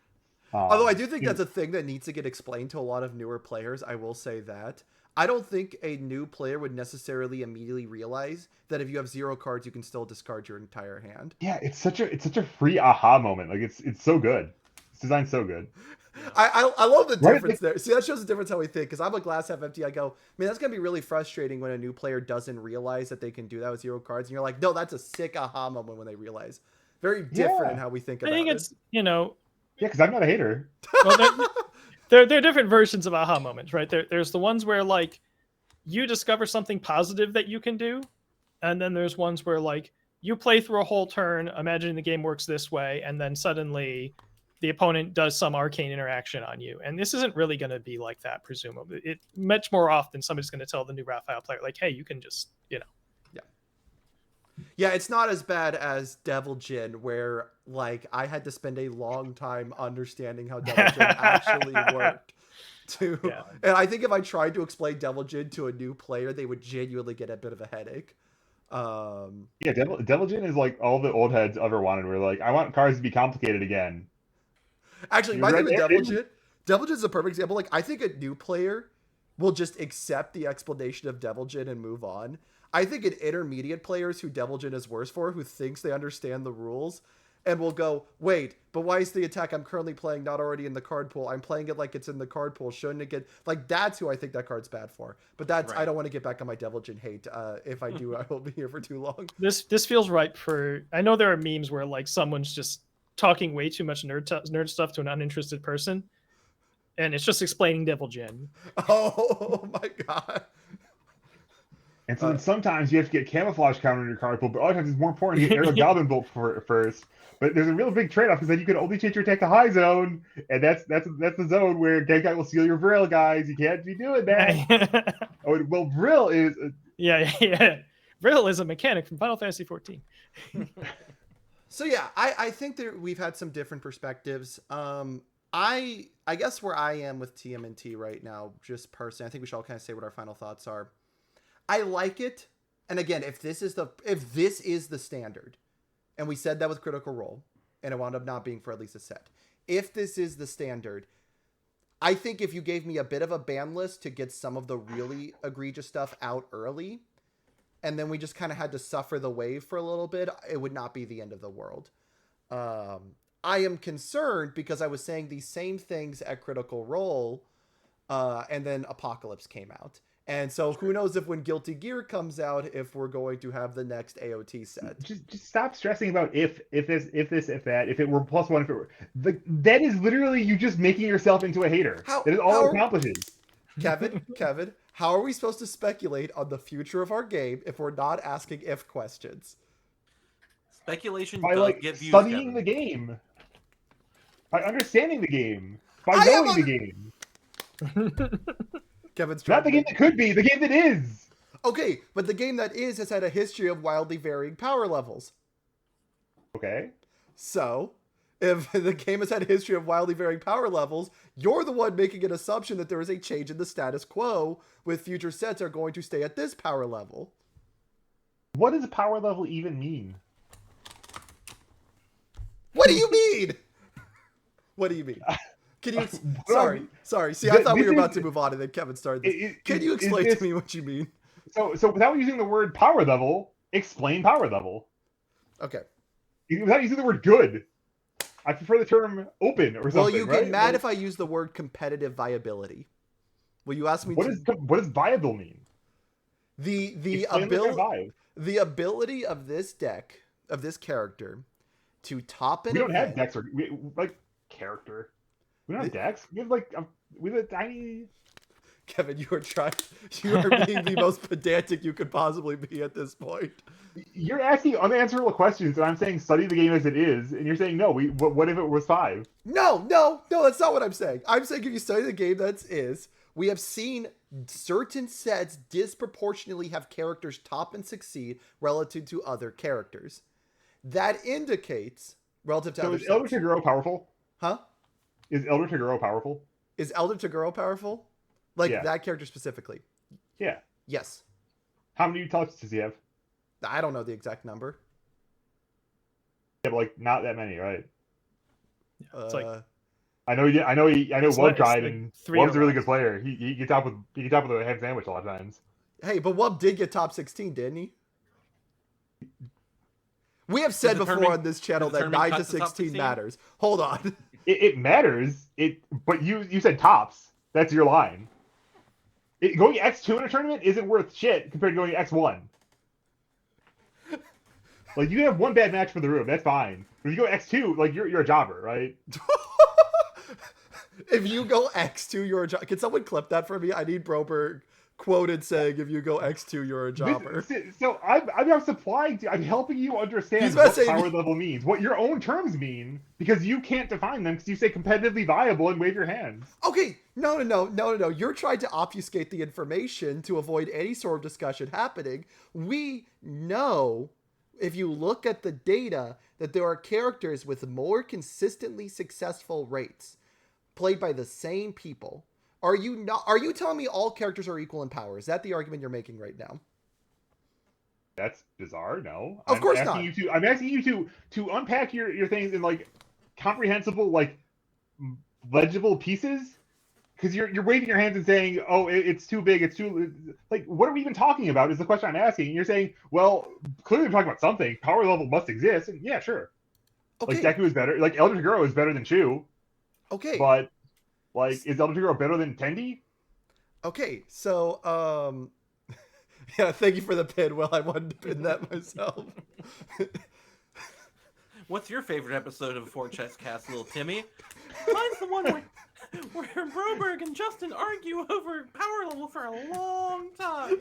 Although I do think that's a thing that needs to get explained to a lot of newer players. I will say that. I don't think a new player would necessarily immediately realize that if you have 0 cards, you can still discard your entire hand. Yeah, it's such a free aha moment. Like it's so good. It's designed so good. I love the difference there. See, that shows the difference how we think. Because I'm a glass half empty. I go, man, that's gonna be really frustrating when a new player doesn't realize that they can do that with 0 cards, and you're like, no, that's a sick aha moment when they realize. Very different in how we think about it. I think it's yeah, because I'm not a hater. Well, there are different versions of aha moments, right? There's the ones where like you discover something positive that you can do, and then there's ones where like you play through a whole turn imagining the game works this way, and then suddenly the opponent does some arcane interaction on you. And this isn't really going to be like that, presumably. It much more often somebody's going to tell the new Raphael player, like, hey, you can just, Yeah, it's not as bad as Devil Jin, where like I had to spend a long time understanding how Devil Jin actually worked. And I think if I tried to explain Devil Jin to a new player, they would genuinely get a bit of a headache. Yeah, Devil Jin is like all the old heads ever wanted. Where like, I want cards to be complicated again. Actually, my thing with Devil Jin is a perfect example. Like, I think a new player will just accept the explanation of Devil Jin and move on. I think an intermediate players who Devil Jin is worse for, who thinks they understand the rules, and will go, wait, but why is the attack I'm currently playing not already in the card pool? I'm playing it like it's in the card pool. Shouldn't it get... Like, that's who I think that card's bad for. But that's... Right. I don't want to get back on my Devil Jin hate. If I do, I will be here for too long. This feels right for... I know there are memes where, like, someone's just talking way too much nerd stuff to an uninterested person, and it's just explaining Devil Jin. Oh, my God. And so then sometimes you have to get camouflage counter in your card pool, but other times it's more important to get Arrow Goblin Bolt first. But there's a real big trade-off because then you can only change your attack to high zone, and that's the zone where Genkai will steal your Vril, guys. You can't be doing that. Vril is... Yeah. Vril is a mechanic from Final Fantasy XIV. So yeah, I think that we've had some different perspectives. I guess where I am with TMNT right now, just personally, I think we should all kind of say what our final thoughts are. I like it, and again, if this is the standard, and we said that with Critical Role, and it wound up not being for at least a set. If this is the standard, I think if you gave me a bit of a ban list to get some of the really egregious stuff out early, and then we just kind of had to suffer the wave for a little bit, it would not be the end of the world. I am concerned because I was saying these same things at Critical Role, and then Apocalypse came out. And so who knows if when Guilty Gear comes out, if we're going to have the next AOT set. Just stop stressing about if this, if that, if it were +1, if it were... that is literally you just making yourself into a hater. That is all it accomplishes. Kevin, how are we supposed to speculate on the future of our game if we're not asking if questions? Speculation by does give you studying the game. By understanding the game. By knowing the game. Kevin's not the game that could be, the game that is. Okay, but the game that is has had a history of wildly varying power levels. Okay. So, if the game has had a history of wildly varying power levels, you're the one making an assumption that there is a change in the status quo with future sets are going to stay at this power level. What does power level even mean? What do you mean? What do you mean? Can you... Sorry. See, I thought we were about to move on, and then Kevin started this. Can you explain to me what you mean? So without using the word power level, explain power level. Okay. Without using the word good. I prefer the term open or something. Well, you get mad if I use the word competitive viability. Will you ask me what does viable mean? The ability of this deck, of this character, to top an event... We don't have decks like character. We don't have decks. We have we have a tiny... Kevin, you are being the most pedantic you could possibly be at this point. You're asking unanswerable questions, and I'm saying study the game as it is, and you're saying no. What if it was 5? No, that's not what I'm saying. I'm saying if you study the game as is, we have seen certain sets disproportionately have characters top and succeed relative to other characters. That indicates relative to other sets. So is Elder Grow powerful? Huh? Is Elder Toguro powerful? Is Elder Toguro powerful? Like Yeah. that character specifically? Yeah. Yes. How many utilits does he have? I don't know the exact number. Yeah, but like not that many, right? It's like I know Wub tried, like and 3 Wub's or a really less. good player. He gets up with a ham sandwich a lot of times. Hey, but Wub did get top 16, didn't he? We have said before on this channel that 9 to 16 matters. Hold on. It matters. But you said tops. That's your line. Going X2 in a tournament isn't worth shit compared to going X1. Like, you have one bad match for the room, that's fine. But if you go X2, like, you're a jobber, right? If you go X2, you're a jobber. Can someone clip that for me? I need Broberg quoted saying, if you go X2, you're a jobber. So I'm helping you understand what power level means, what your own terms mean, because you can't define them because you say competitively viable and wave your hands. Okay, no. You're trying to obfuscate the information to avoid any sort of discussion happening. We know, if you look at the data, that there are characters with more consistently successful rates played by the same people. Are you telling me all characters are equal in power? Is that the argument you're making right now? That's bizarre. No, of course not. I'm asking you to unpack your things in like comprehensible, like legible pieces. Because you're waving your hands and saying, "Oh, it's too big. It's too like." What are we even talking about? Is the question I'm asking. And you're saying, "Well, clearly we're talking about something. Power level must exist." And yeah, sure. Okay. Like Deku is better. Like Elder Toguro is better than Chu. Okay. But like, is Elder Toguro better than Tendi? Okay, so yeah, thank you for the pin. Well, I wanted to pin that myself. What's your favorite episode of Four Chess Cast, little Timmy? Mine's the one where Broberg and Justin argue over power level for a long time.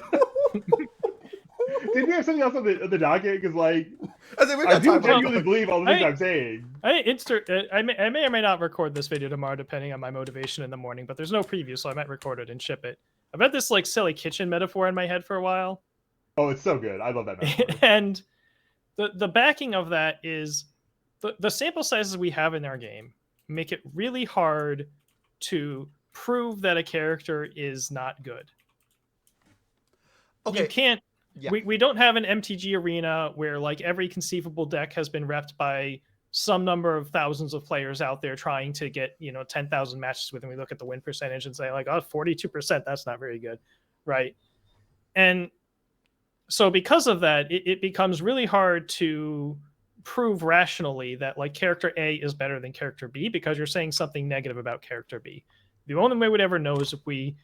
Did we have something else on the docket? Because like, I do genuinely believe all the things I'm saying. I may or may not record this video tomorrow, depending on my motivation in the morning. But there's no preview, so I might record it and ship it. I've had this like silly kitchen metaphor in my head for a while. Oh, it's so good. I love that metaphor. And the backing of that is the sample sizes we have in our game make it really hard to prove that a character is not good. Okay. You can't. Yeah. We don't have an MTG arena where like every conceivable deck has been repped by some number of thousands of players out there trying to get 10,000 matches with, and we look at the win percentage and say like, oh, 42%, that's not very good, right? And so because of that, it becomes really hard to prove rationally that like character A is better than character B because you're saying something negative about character B. The only way we'd ever know is if we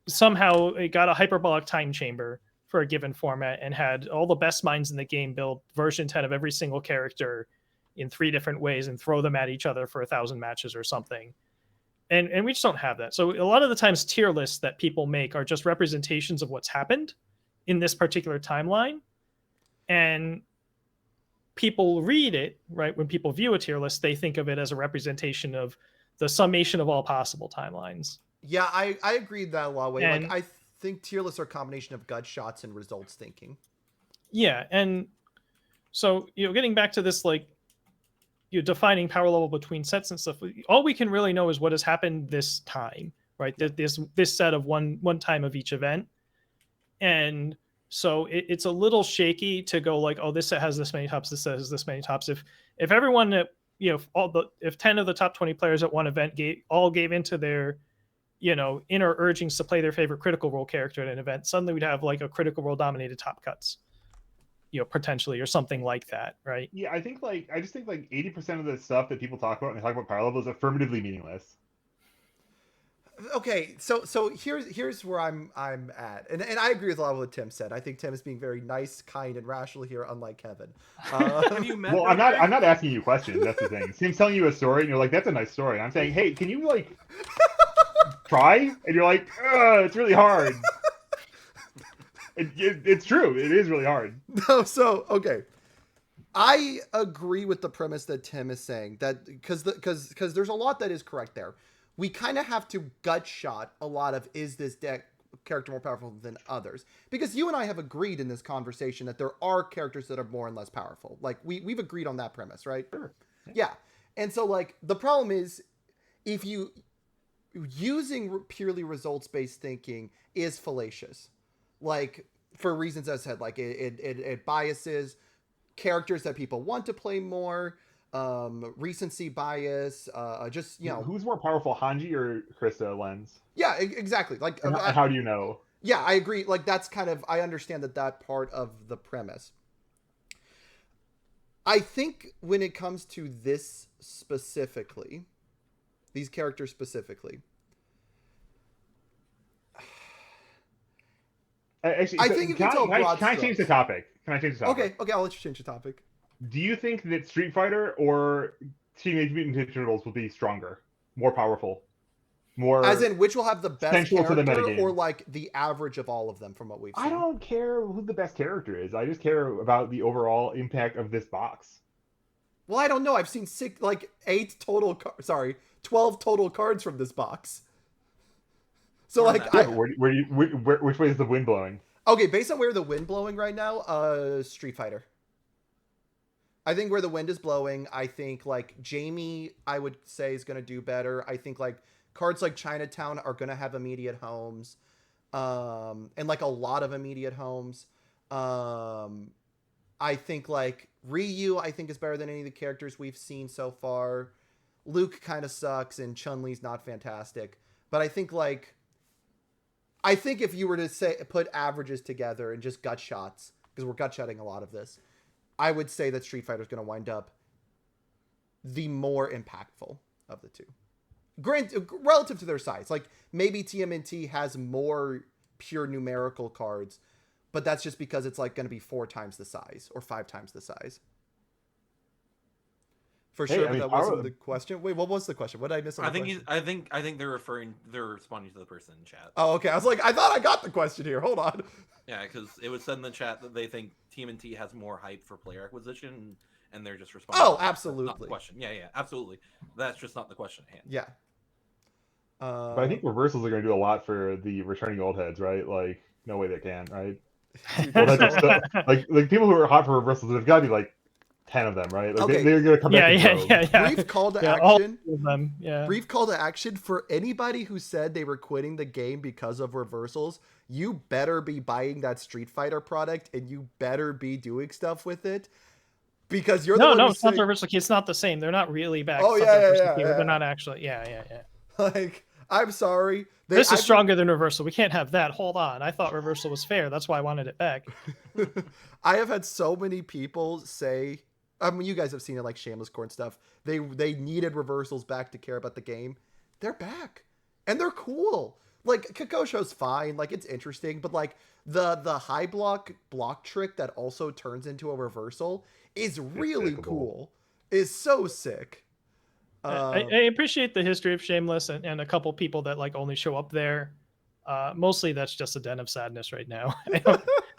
somehow got a hyperbolic time chamber for a given format and had all the best minds in the game build version 10 of every single character in 3 different ways and throw them at each other for 1,000 matches or something. And we just don't have that. So a lot of the times tier lists that people make are just representations of what's happened in this particular timeline. And people read it, right? When people view a tier list, they think of it as a representation of the summation of all possible timelines. Yeah, I agree that a lot of ways. Like I think tier lists are a combination of gut shots and results thinking. Yeah, and so getting back to this, like defining power level between sets and stuff. All we can really know is what has happened this time, right? This set of one time of each event, and so it's a little shaky to go like, oh, this set has this many tops, this set has this many tops. If everyone if 10 of the top 20 players at one event gave into their inner urgings to play their favorite Critical Role character at an event, suddenly we'd have like a Critical Role dominated top cuts, potentially, or something like that, right? Yeah, I just think 80% of the stuff that people talk about when they talk about power level is affirmatively meaningless. Okay, so here's where I'm at, and I agree with a lot of what Tim said. I think Tim is being very nice, kind, and rational here, unlike Kevin. Have you met? Well, I'm not asking you questions. That's the thing. Tim's telling you a story, and you're like, "That's a nice story." And I'm saying, "Hey, can you like try?" And you're like, "It's really hard." It's true. It is really hard. No, so okay. I agree with the premise that Tim is saying, that because there's a lot that is correct there. We kind of have to gut shot a lot of, is this deck character more powerful than others? Because you and I have agreed in this conversation that there are characters that are more and less powerful. Like we've agreed on that premise, right? Sure. Yeah. And so like the problem is if you using purely results-based thinking is fallacious, like for reasons I said, like it biases characters that people want to play more, recency bias, just who's more powerful, Hanji or Krista Lens? Yeah, exactly. Like, and how do you know? Yeah, I agree. Like, that's kind of, I understand that part of the premise. I think when it comes to this specifically, these characters specifically, actually, I think you can tell broad Can I change the topic? Okay, I'll let you change the topic. Do you think that Street Fighter or Teenage Mutant Ninja Turtles will be stronger, more powerful, more? As in, which will have the best character, to the or like the average of all of them from what we've seen? I don't care who the best character is. I just care about the overall impact of this box. Well, I don't know. I've seen 12 total cards from this box. So like, which way is the wind blowing? Okay, based on where the wind blowing right now, Street Fighter. I think where the wind is blowing, I think like Jamie, I would say, is going to do better. I think like cards like Chinatown are going to have immediate homes, and like a lot of immediate homes. I think like Ryu, I think, is better than any of the characters we've seen so far. Luke kind of sucks, and Chun-Li's not fantastic. But I think if you were to put averages together and just gut shots, because we're gut shotting a lot of this, I would say that Street Fighter is going to wind up the more impactful of the two. Relative to their size. Like, maybe TMNT has more pure numerical cards, but that's just because it's like going to be 4 times the size or 5 times the size. For sure, but that wasn't the question. Wait, what was the question? What did I miss? I think they're responding to the person in chat. Oh, okay. I was like, I thought I got the question here. Hold on. Yeah, because it was said in the chat that they think TMNT has more hype for player acquisition, and they're just responding. Oh, absolutely. Not the question. Yeah, absolutely. That's just not the question at hand. Yeah. But I think reversals are going to do a lot for the returning old heads, right? Like, no way they can, right? like people who are hot for reversals, there's got to be like 10 of them, right? Like they're going to come back. Yeah. Brief call to action. All of them. Yeah. Brief call to action for anybody who said they were quitting the game because of reversals. You better be buying that Street Fighter product, and you better be doing stuff with it, because you're it's not the reversal key. It's not the same. They're not really back. Oh yeah. They're not actually. Yeah. Like, I'm sorry. This is stronger than reversal. We can't have that. Hold on. I thought reversal was fair. That's why I wanted it back. I have had so many people say, I mean, you guys have seen it, like Shameless Corn stuff. They needed reversals back to care about the game. They're back, and they're cool. Like, Kakosho's fine. Like, it's interesting, but like the high block trick that also turns into a reversal is really cool. Is so sick. I appreciate the history of Shameless and a couple people that like only show up there. Mostly that's just a den of sadness right now.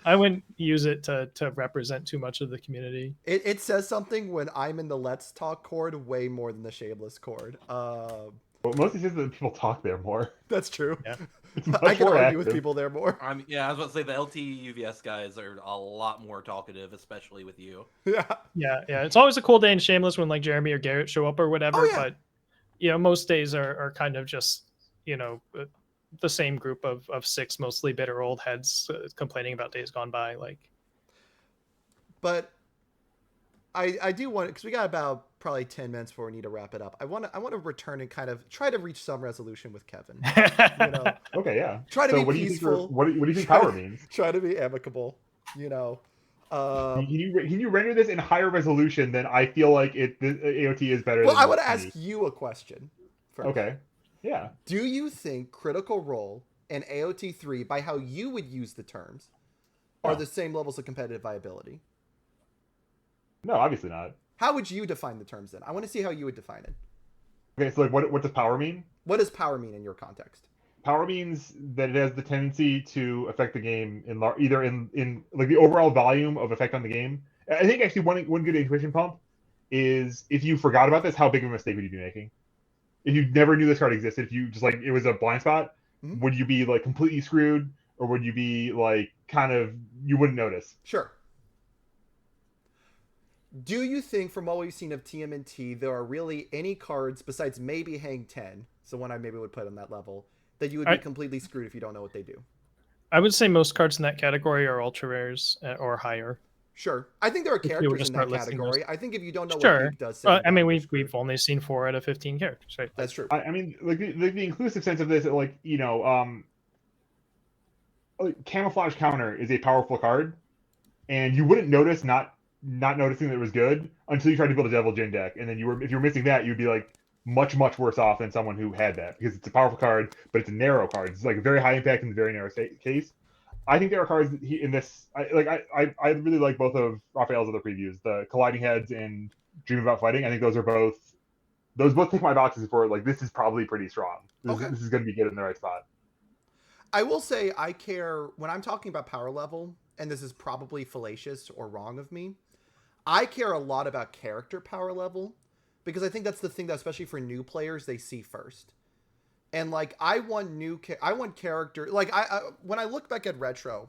I wouldn't use it to represent too much of the community. It says something when I'm in the Let's Talk chord way more than the Shameless chord. Well, mostly says that people talk there more. That's true. Yeah. I can argue with people there more. I was about to say the LT UVS guys are a lot more talkative, especially with you. Yeah. It's always a cool day in Shameless when like Jeremy or Garrett show up or whatever. But most days are kind of just the same group of 6 mostly bitter old heads complaining about days gone by. But I do want, because we got about probably 10 minutes before we need to wrap it up. I want to return and kind of try to reach some resolution with Kevin. Okay, yeah. Try to be peaceful. What do you think power means? Try to be amicable. Can you render this in higher resolution than I feel like the AOT is better? Well, I want to ask you a question first. Okay. Yeah. Do you think Critical Role and AOT 3, by how you would use the terms, are the same levels of competitive viability? No, obviously not. How would you define the terms then? I want to see how you would define it. Okay, so like what does power mean? What does power mean in your context? Power means that it has the tendency to affect the game either in like the overall volume of effect on the game. I think actually one good intuition pump is, if you forgot about this, how big of a mistake would you be making? If you never knew this card existed, if you just like it was a blind spot, would you be like completely screwed, or would you be like kind of, you wouldn't notice? Sure. Do you think, from what we've seen of TMNT, there are really any cards besides maybe Hang 10, so one I maybe would put on that level, that you would be completely screwed if you don't know what they do? I would say most cards in that category are ultra rares or higher. Sure. I think there are characters in that category. I think if you don't know what Peak does, I mean, we've only seen 4 out of 15 characters, right? That's true. I mean, like the inclusive sense of this, like, you know, Camouflage Counter is a powerful card, and you wouldn't notice not noticing that it was good until you tried to build a Devil Jin deck, and then if you were missing that, you'd be like much worse off than someone who had that, because it's a powerful card, but it's a narrow card. It's like a very high impact in the very narrow case. I think there are cards in this. I really like both of Raphael's other previews, the Colliding Heads and Dream About Fighting. I think those both tick my boxes for like, this is probably pretty strong. This is going to be good in the right spot. I will say I care when I'm talking about power level, and this is probably fallacious or wrong of me. I care a lot about character power level, because I think that's the thing that, especially for new players, they see first. And like, I want character, like when I look back at retro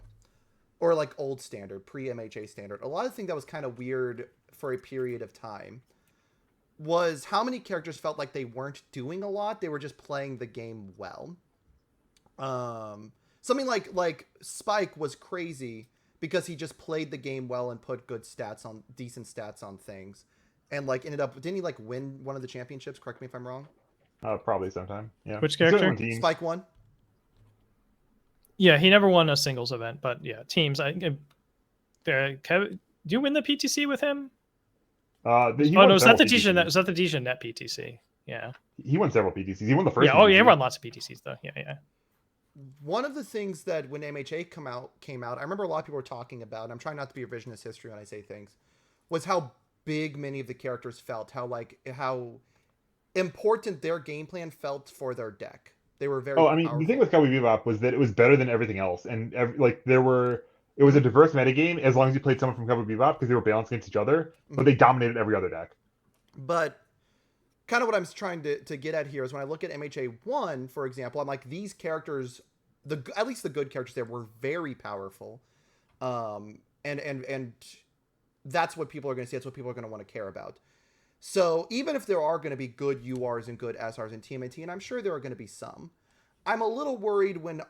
or like old standard, pre-MHA standard, a lot of the things that was kind of weird for a period of time was how many characters felt like they weren't doing a lot. They were just playing the game well. Something like Spike was crazy because he just played the game well and put decent stats on things. And like didn't he like win one of the championships? Correct me if I'm wrong. Probably sometime. Yeah. Which character? Spike won. Yeah, he never won a singles event, but yeah, teams. Kevin, do you win the PTC with him? No, was that the Dejan Net PTC? Yeah. He won several PTCs. He won the first. Yeah. Oh, yeah. He won lots of PTCs though. Yeah. One of the things that when MHA came out, I remember a lot of people were talking about, and I'm trying not to be revisionist history when I say things, was how big many of the characters felt, how important their game plan felt for their deck. They were very powerful. The thing with Cowboy Bebop was that it was better than everything else, and it was a diverse metagame as long as you played someone from Cowboy Bebop, because they were balanced against each other, but they dominated every other deck. But kind of what I'm trying to get at here is when I look at MHA 1, for example, I'm like, these characters, at least the good characters there, were very powerful. And that's what people are going to see. That's what people are going to want to care about. So even if there are going to be good URs and good SRs in TMNT, and I'm sure there are going to be some, I'm a little worried when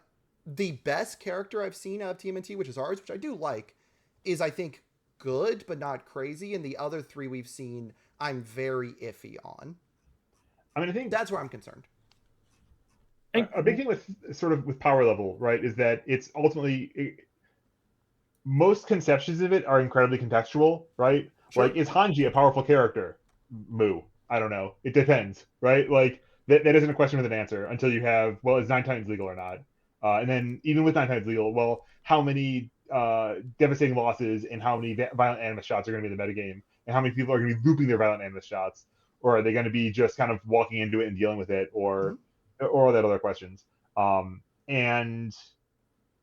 the best character I've seen out of TMNT, which is ours, which I do like, is, I think, good, but not crazy. And the other 3 we've seen, I'm very iffy on. I mean, I think that's where I'm concerned. A big thing with power level, right, is that it's ultimately most conceptions of it are incredibly contextual, right? Sure. Like, is Hanji a powerful character? Moo. I don't know. It depends, right? Like, that isn't a question with an answer until you have, well, is 9 times legal or not? And then even with 9 times legal, well, how many devastating losses and how many violent animus shots are going to be in the metagame? And how many people are going to be looping their violent animus shots? Or are they going to be just kind of walking into it and dealing with it? Or all that other questions? And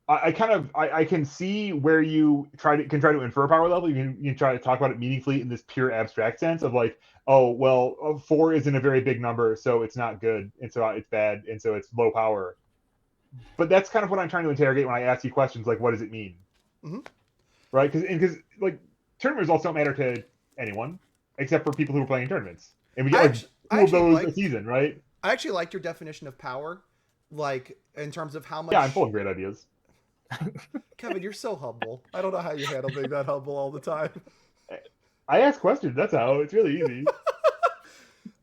I can see where you can try to infer power level. You can try to talk about it meaningfully in this pure abstract sense of like, oh, well, 4 isn't a very big number, so it's not good, and so it's bad, and so it's low power. But that's kind of what I'm trying to interrogate when I ask you questions like, what does it mean? Right? Because like, tournament results don't matter to anyone except for people who are playing tournaments, and we get two of those a season, right? I actually liked your definition of power, like in terms of how much. Yeah, I'm full of great ideas. Kevin, you're so humble. I don't know how you handle being that humble all the time. I ask questions. That's how. It's really easy.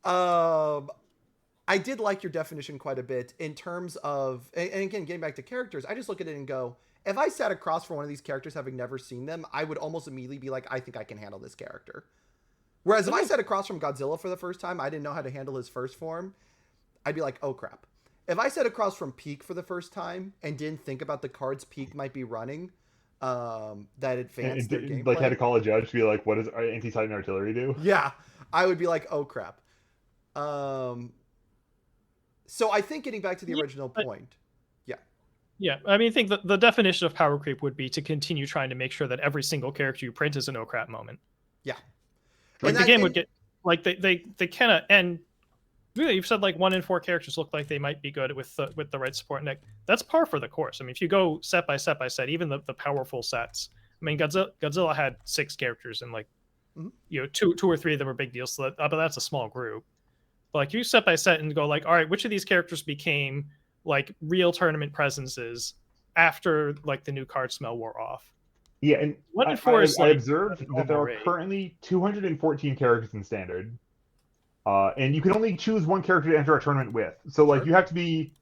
I did like your definition quite a bit in terms of, and again, getting back to characters, I just look at it and go, if I sat across from one of these characters having never seen them, I would almost immediately be like, I think I can handle this character. Whereas if I sat across from Godzilla for the first time, I didn't know how to handle his first form, I'd be like, oh crap. If I sat across from Peak for the first time and didn't think about the cards Peak might be running, that advanced their gameplay, like had to call a judge to be like, what does anti-Titan artillery do? Yeah, I would be like, oh crap. So I think getting back to the original point. Yeah, I mean, I think the definition of power creep would be to continue trying to make sure that every single character you print is a no crap moment. Yeah. Like the game would get, like they kind of, and really you've said like 1 in 4 characters look like they might be good with the right support deck. That's par for the course. I mean, if you go set by set, even the powerful sets. I mean, Godzilla had 6 characters in like you know, two or three of them are big deals. So but that's a small group. But like you set by set and go like, all right, which of these characters became like real tournament presences after like the new card smell wore off? Yeah, and I observed that there are currently 214 characters in Standard. And you can only choose one character to enter a tournament with. So, like, you have to be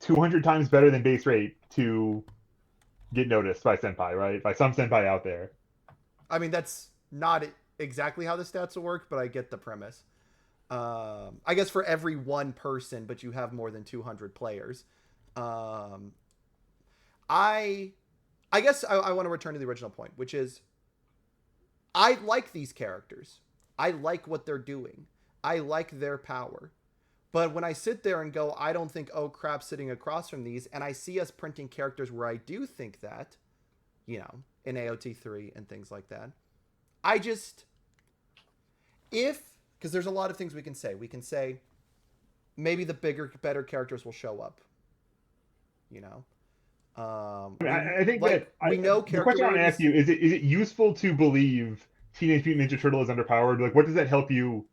200 times better than base rate to get noticed by Senpai, right? By some Senpai out there. I mean, that's not exactly how the stats will work, but I get the premise. I guess for every one person, but you have more than 200 players. I guess I want to return to the original point, which is I like these characters. I like what they're doing. I like their power. But when I sit there and go, I don't think, oh crap, sitting across from these, and I see us printing characters where I do think that, you know, in AOT3 and things like that, I just, because there's a lot of things we can say. We can say maybe the bigger, better characters will show up, you know. I think like, that we know the question I want to ask you is it useful to believe Teenage Mutant Ninja Turtle is underpowered? Like, what does that help you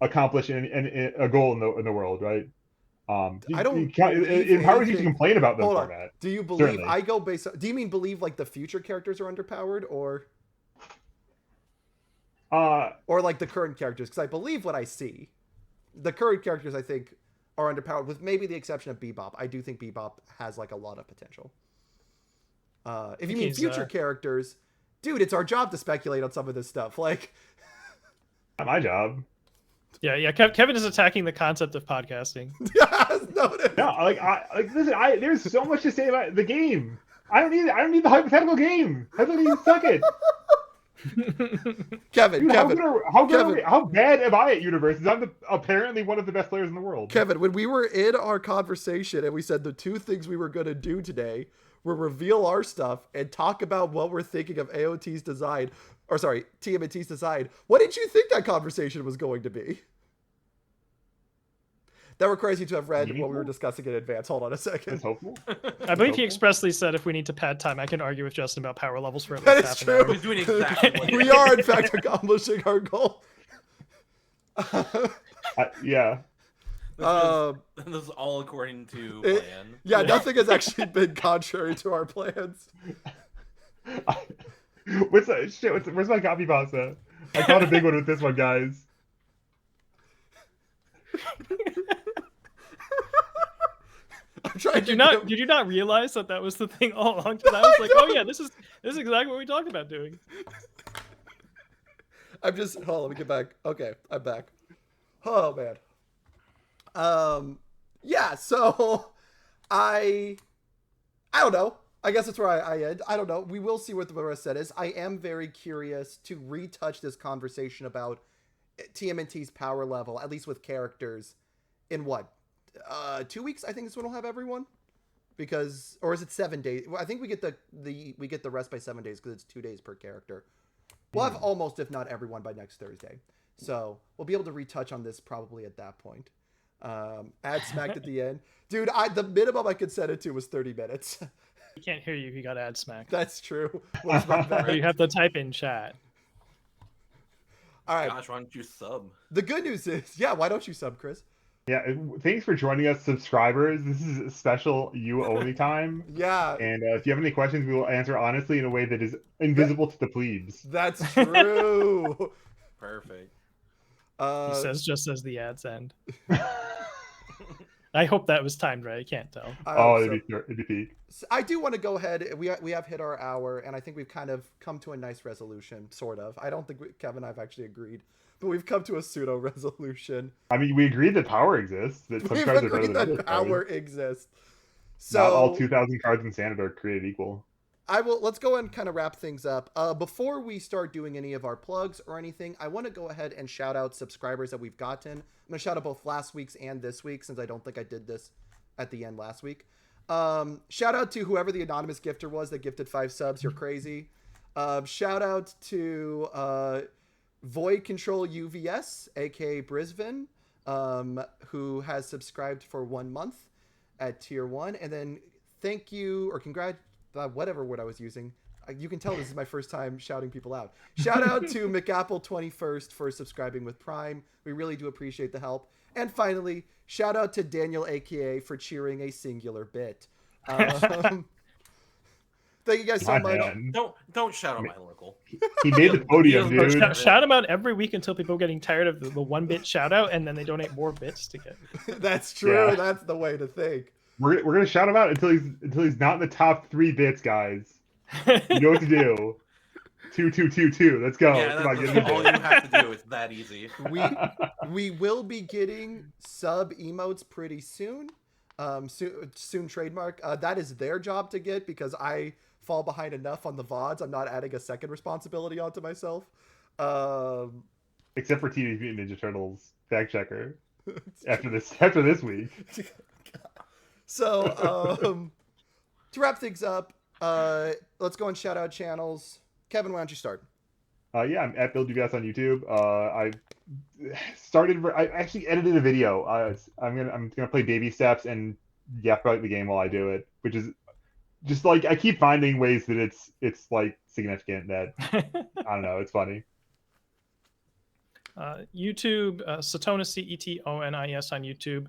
accomplish in a goal in the world, right? I don't. It empowers you to complain about the format. Do you believe certainly. I go based? Do you mean believe like the future characters are underpowered, or like the current characters? Because I believe what I see. The current characters, I think, are underpowered, with maybe the exception of Bebop. I do think Bebop has like a lot of potential. If you mean future characters, dude, it's our job to speculate on some of this stuff. Like, not my job. Yeah. Kevin is attacking the concept of podcasting. No, listen. There's so much to say about the game. I don't need the hypothetical game. I don't even suck it. Kevin, dude, how bad am I at universes? I'm apparently one of the best players in the world. Kevin, when we were in our conversation and we said the two things we were going to do today were reveal our stuff and talk about what we're thinking of AOT's design, or sorry, TMNT's design, what did you think that conversation was going to be? That requires you to have read what we were discussing in advance. Hold on a second. That's hopeful. I believe he expressly said if we need to pad time, I can argue with Justin about power levels for at least half an hour. We're doing exactly we are, in fact, accomplishing our goal. Yeah. This is all according to plan. Yeah, nothing has actually been contrary to our plans. Where's my copy pasta? I caught a big one with this one, guys. Did you not realize that was the thing all along? Because I was like, oh yeah, this is exactly what we talked about doing. Hold on, let me get back. Okay, I'm back. Oh man. Yeah, so I don't know. I guess that's where I end. I don't know. We will see what the rest said is. I am very curious to retouch this conversation about TMNT's power level, at least with characters, in what? 2 weeks, I think is when we'll have everyone, or is it 7 days? I think we get the rest by 7 days because it's 2 days per character. We'll have almost, if not everyone, by next Thursday, so we'll be able to retouch on this probably at that point. Add smacked at the end, dude. The minimum I could set it to was 30 minutes. He can't hear you if you got ad smacked. That's true. Or you have to type in chat. All right. Gosh, why don't you sub? The good news is, yeah, why don't you sub, Chris? Yeah, thanks for joining us, subscribers. This is a special you only time. Yeah. And if you have any questions, we will answer honestly in a way that is invisible to the plebes. That's true. Perfect. He says just as the ads end. I hope that was timed right. I can't tell. It'd be peak. I do want to go ahead. We have hit our hour, and I think we've kind of come to a nice resolution, sort of. I don't think Kevin and I have actually agreed, but we've come to a pseudo resolution. I mean, we agreed that power exists. We've agreed that power exists. So not all 2,000 cards in Standard are created equal. Let's go and kind of wrap things up. Before we start doing any of our plugs or anything, I want to go ahead and shout out subscribers that we've gotten. I'm going to shout out both last week's and this week, since I don't think I did this at the end last week. Shout out to whoever the anonymous gifter was that gifted 5 subs. You're crazy. Shout out to Void Control UVS, aka Brisbane, who has subscribed for 1 month at tier 1. And then thank you, or congrats, whatever word I was using. You can tell this is my first time shouting people out. Shout out to McApple21st for subscribing with Prime. We really do appreciate the help. And finally, shout out to Daniel AKA for cheering a singular bit. Thank you guys so much. Don't shout out my local. He made the podium, dude. Shout him out every week until people are getting tired of the 1-bit shout out, and then they donate more bits to get. That's true. Yeah. That's the way to think. We're gonna shout him out until he's not in the top 3 bits, guys. You know what to do. 2222. Let's go. Yeah, all you have to do. It's that easy. We will be getting sub emotes pretty soon. Soon trademark. That is their job to get because I fall behind enough on the VODs. I'm not adding a second responsibility onto myself. Except for Teenage Mutant Ninja Turtles fact checker. after this week. So to wrap things up, let's go and shout out channels. Kevin, why don't you start? Yeah, I'm at BuildUVS on YouTube. I actually edited a video. I'm gonna play baby steps and yap about the game while I do it, which is just like I keep finding ways that it's like significant that I don't know. It's funny. YouTube, Satonis CETONIS on YouTube.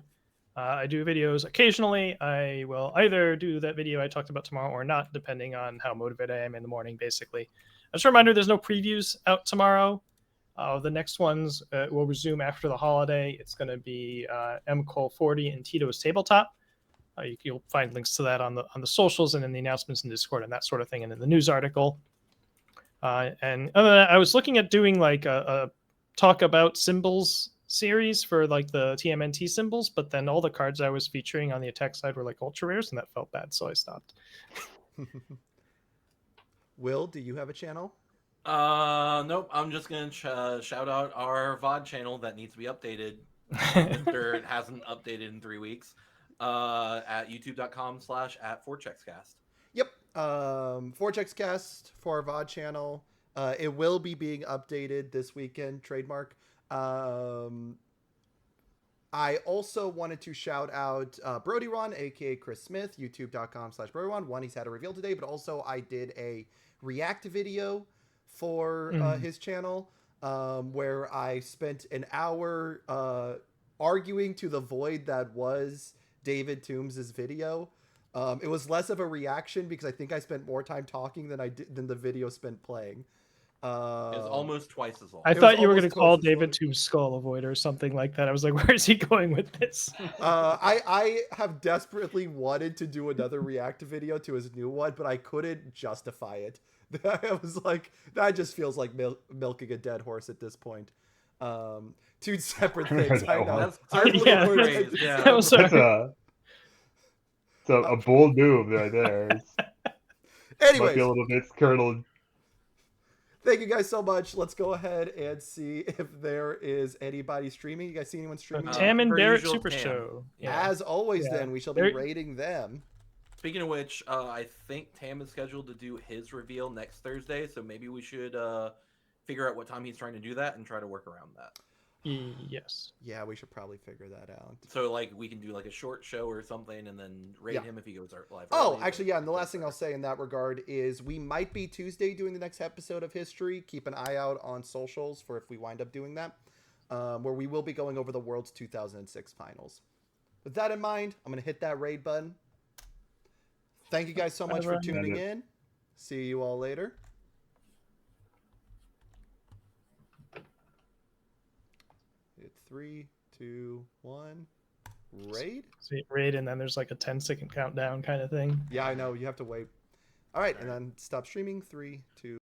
I do videos occasionally. I will either do that video I talked about tomorrow or not, depending on how motivated I am in the morning, basically. Just a reminder, there's no previews out tomorrow. The next ones will resume after the holiday. It's going to be MCOL40 and Tito's Tabletop. You'll find links to that on the socials and in the announcements in Discord and that sort of thing, and in the news article. And other than that, I was looking at doing like a talk about symbols series for like the TMNT symbols, but then all the cards I was featuring on the attack side were like ultra rares, and that felt bad, so I stopped. Will, do you have a channel? Nope. I'm just gonna shout out our VOD channel that needs to be updated. It hasn't updated in 3 weeks. At youtube.com/@4checkscast. Yep. 4checkscast for our VOD channel. It will be being updated this weekend. Trademark. I also wanted to shout out Brody Ron, aka Chris Smith, youtube.com/Brody Ron. One, he's had a reveal today, but also I did a react video for his channel where I spent an hour arguing to the void that was David Toombs' video. It was less of a reaction because I think I spent more time talking than the video spent playing. It was almost twice as long. I thought you were going to call David Toombs Skull Avoid or something like that. I was like, where is he going with this? I have desperately wanted to do another react video to his new one, but I couldn't justify it. I was like, that just feels like milking a dead horse at this point. Two separate things. I know. That was a bold move right there. Anyways, might be a little bit curdled. Thank you guys so much. Let's go ahead and see if there is anybody streaming. You guys see anyone streaming? Tam and Barrett Super Show. Yeah. As always, then we shall be rating them. Speaking of which, I think Tam is scheduled to do his reveal next Thursday, so maybe we should figure out what time he's trying to do that and try to work around that. Yes. Yeah, we should probably figure that out. So, like, we can do like a short show or something, and then rate him if he goes live. Oh, actually, yeah. And the last thing I'll say in that regard is we might be Tuesday doing the next episode of History. Keep an eye out on socials for if we wind up doing that, where we will be going over the World's 2006 finals. With that in mind, I'm gonna hit that raid button. Thank you guys so much for tuning in. See you all later. It's 3, 2, 1. Raid? See, raid, and then there's like a 10-second countdown kind of thing. Yeah, I know. You have to wait. All right, and then stop streaming. 3, 2.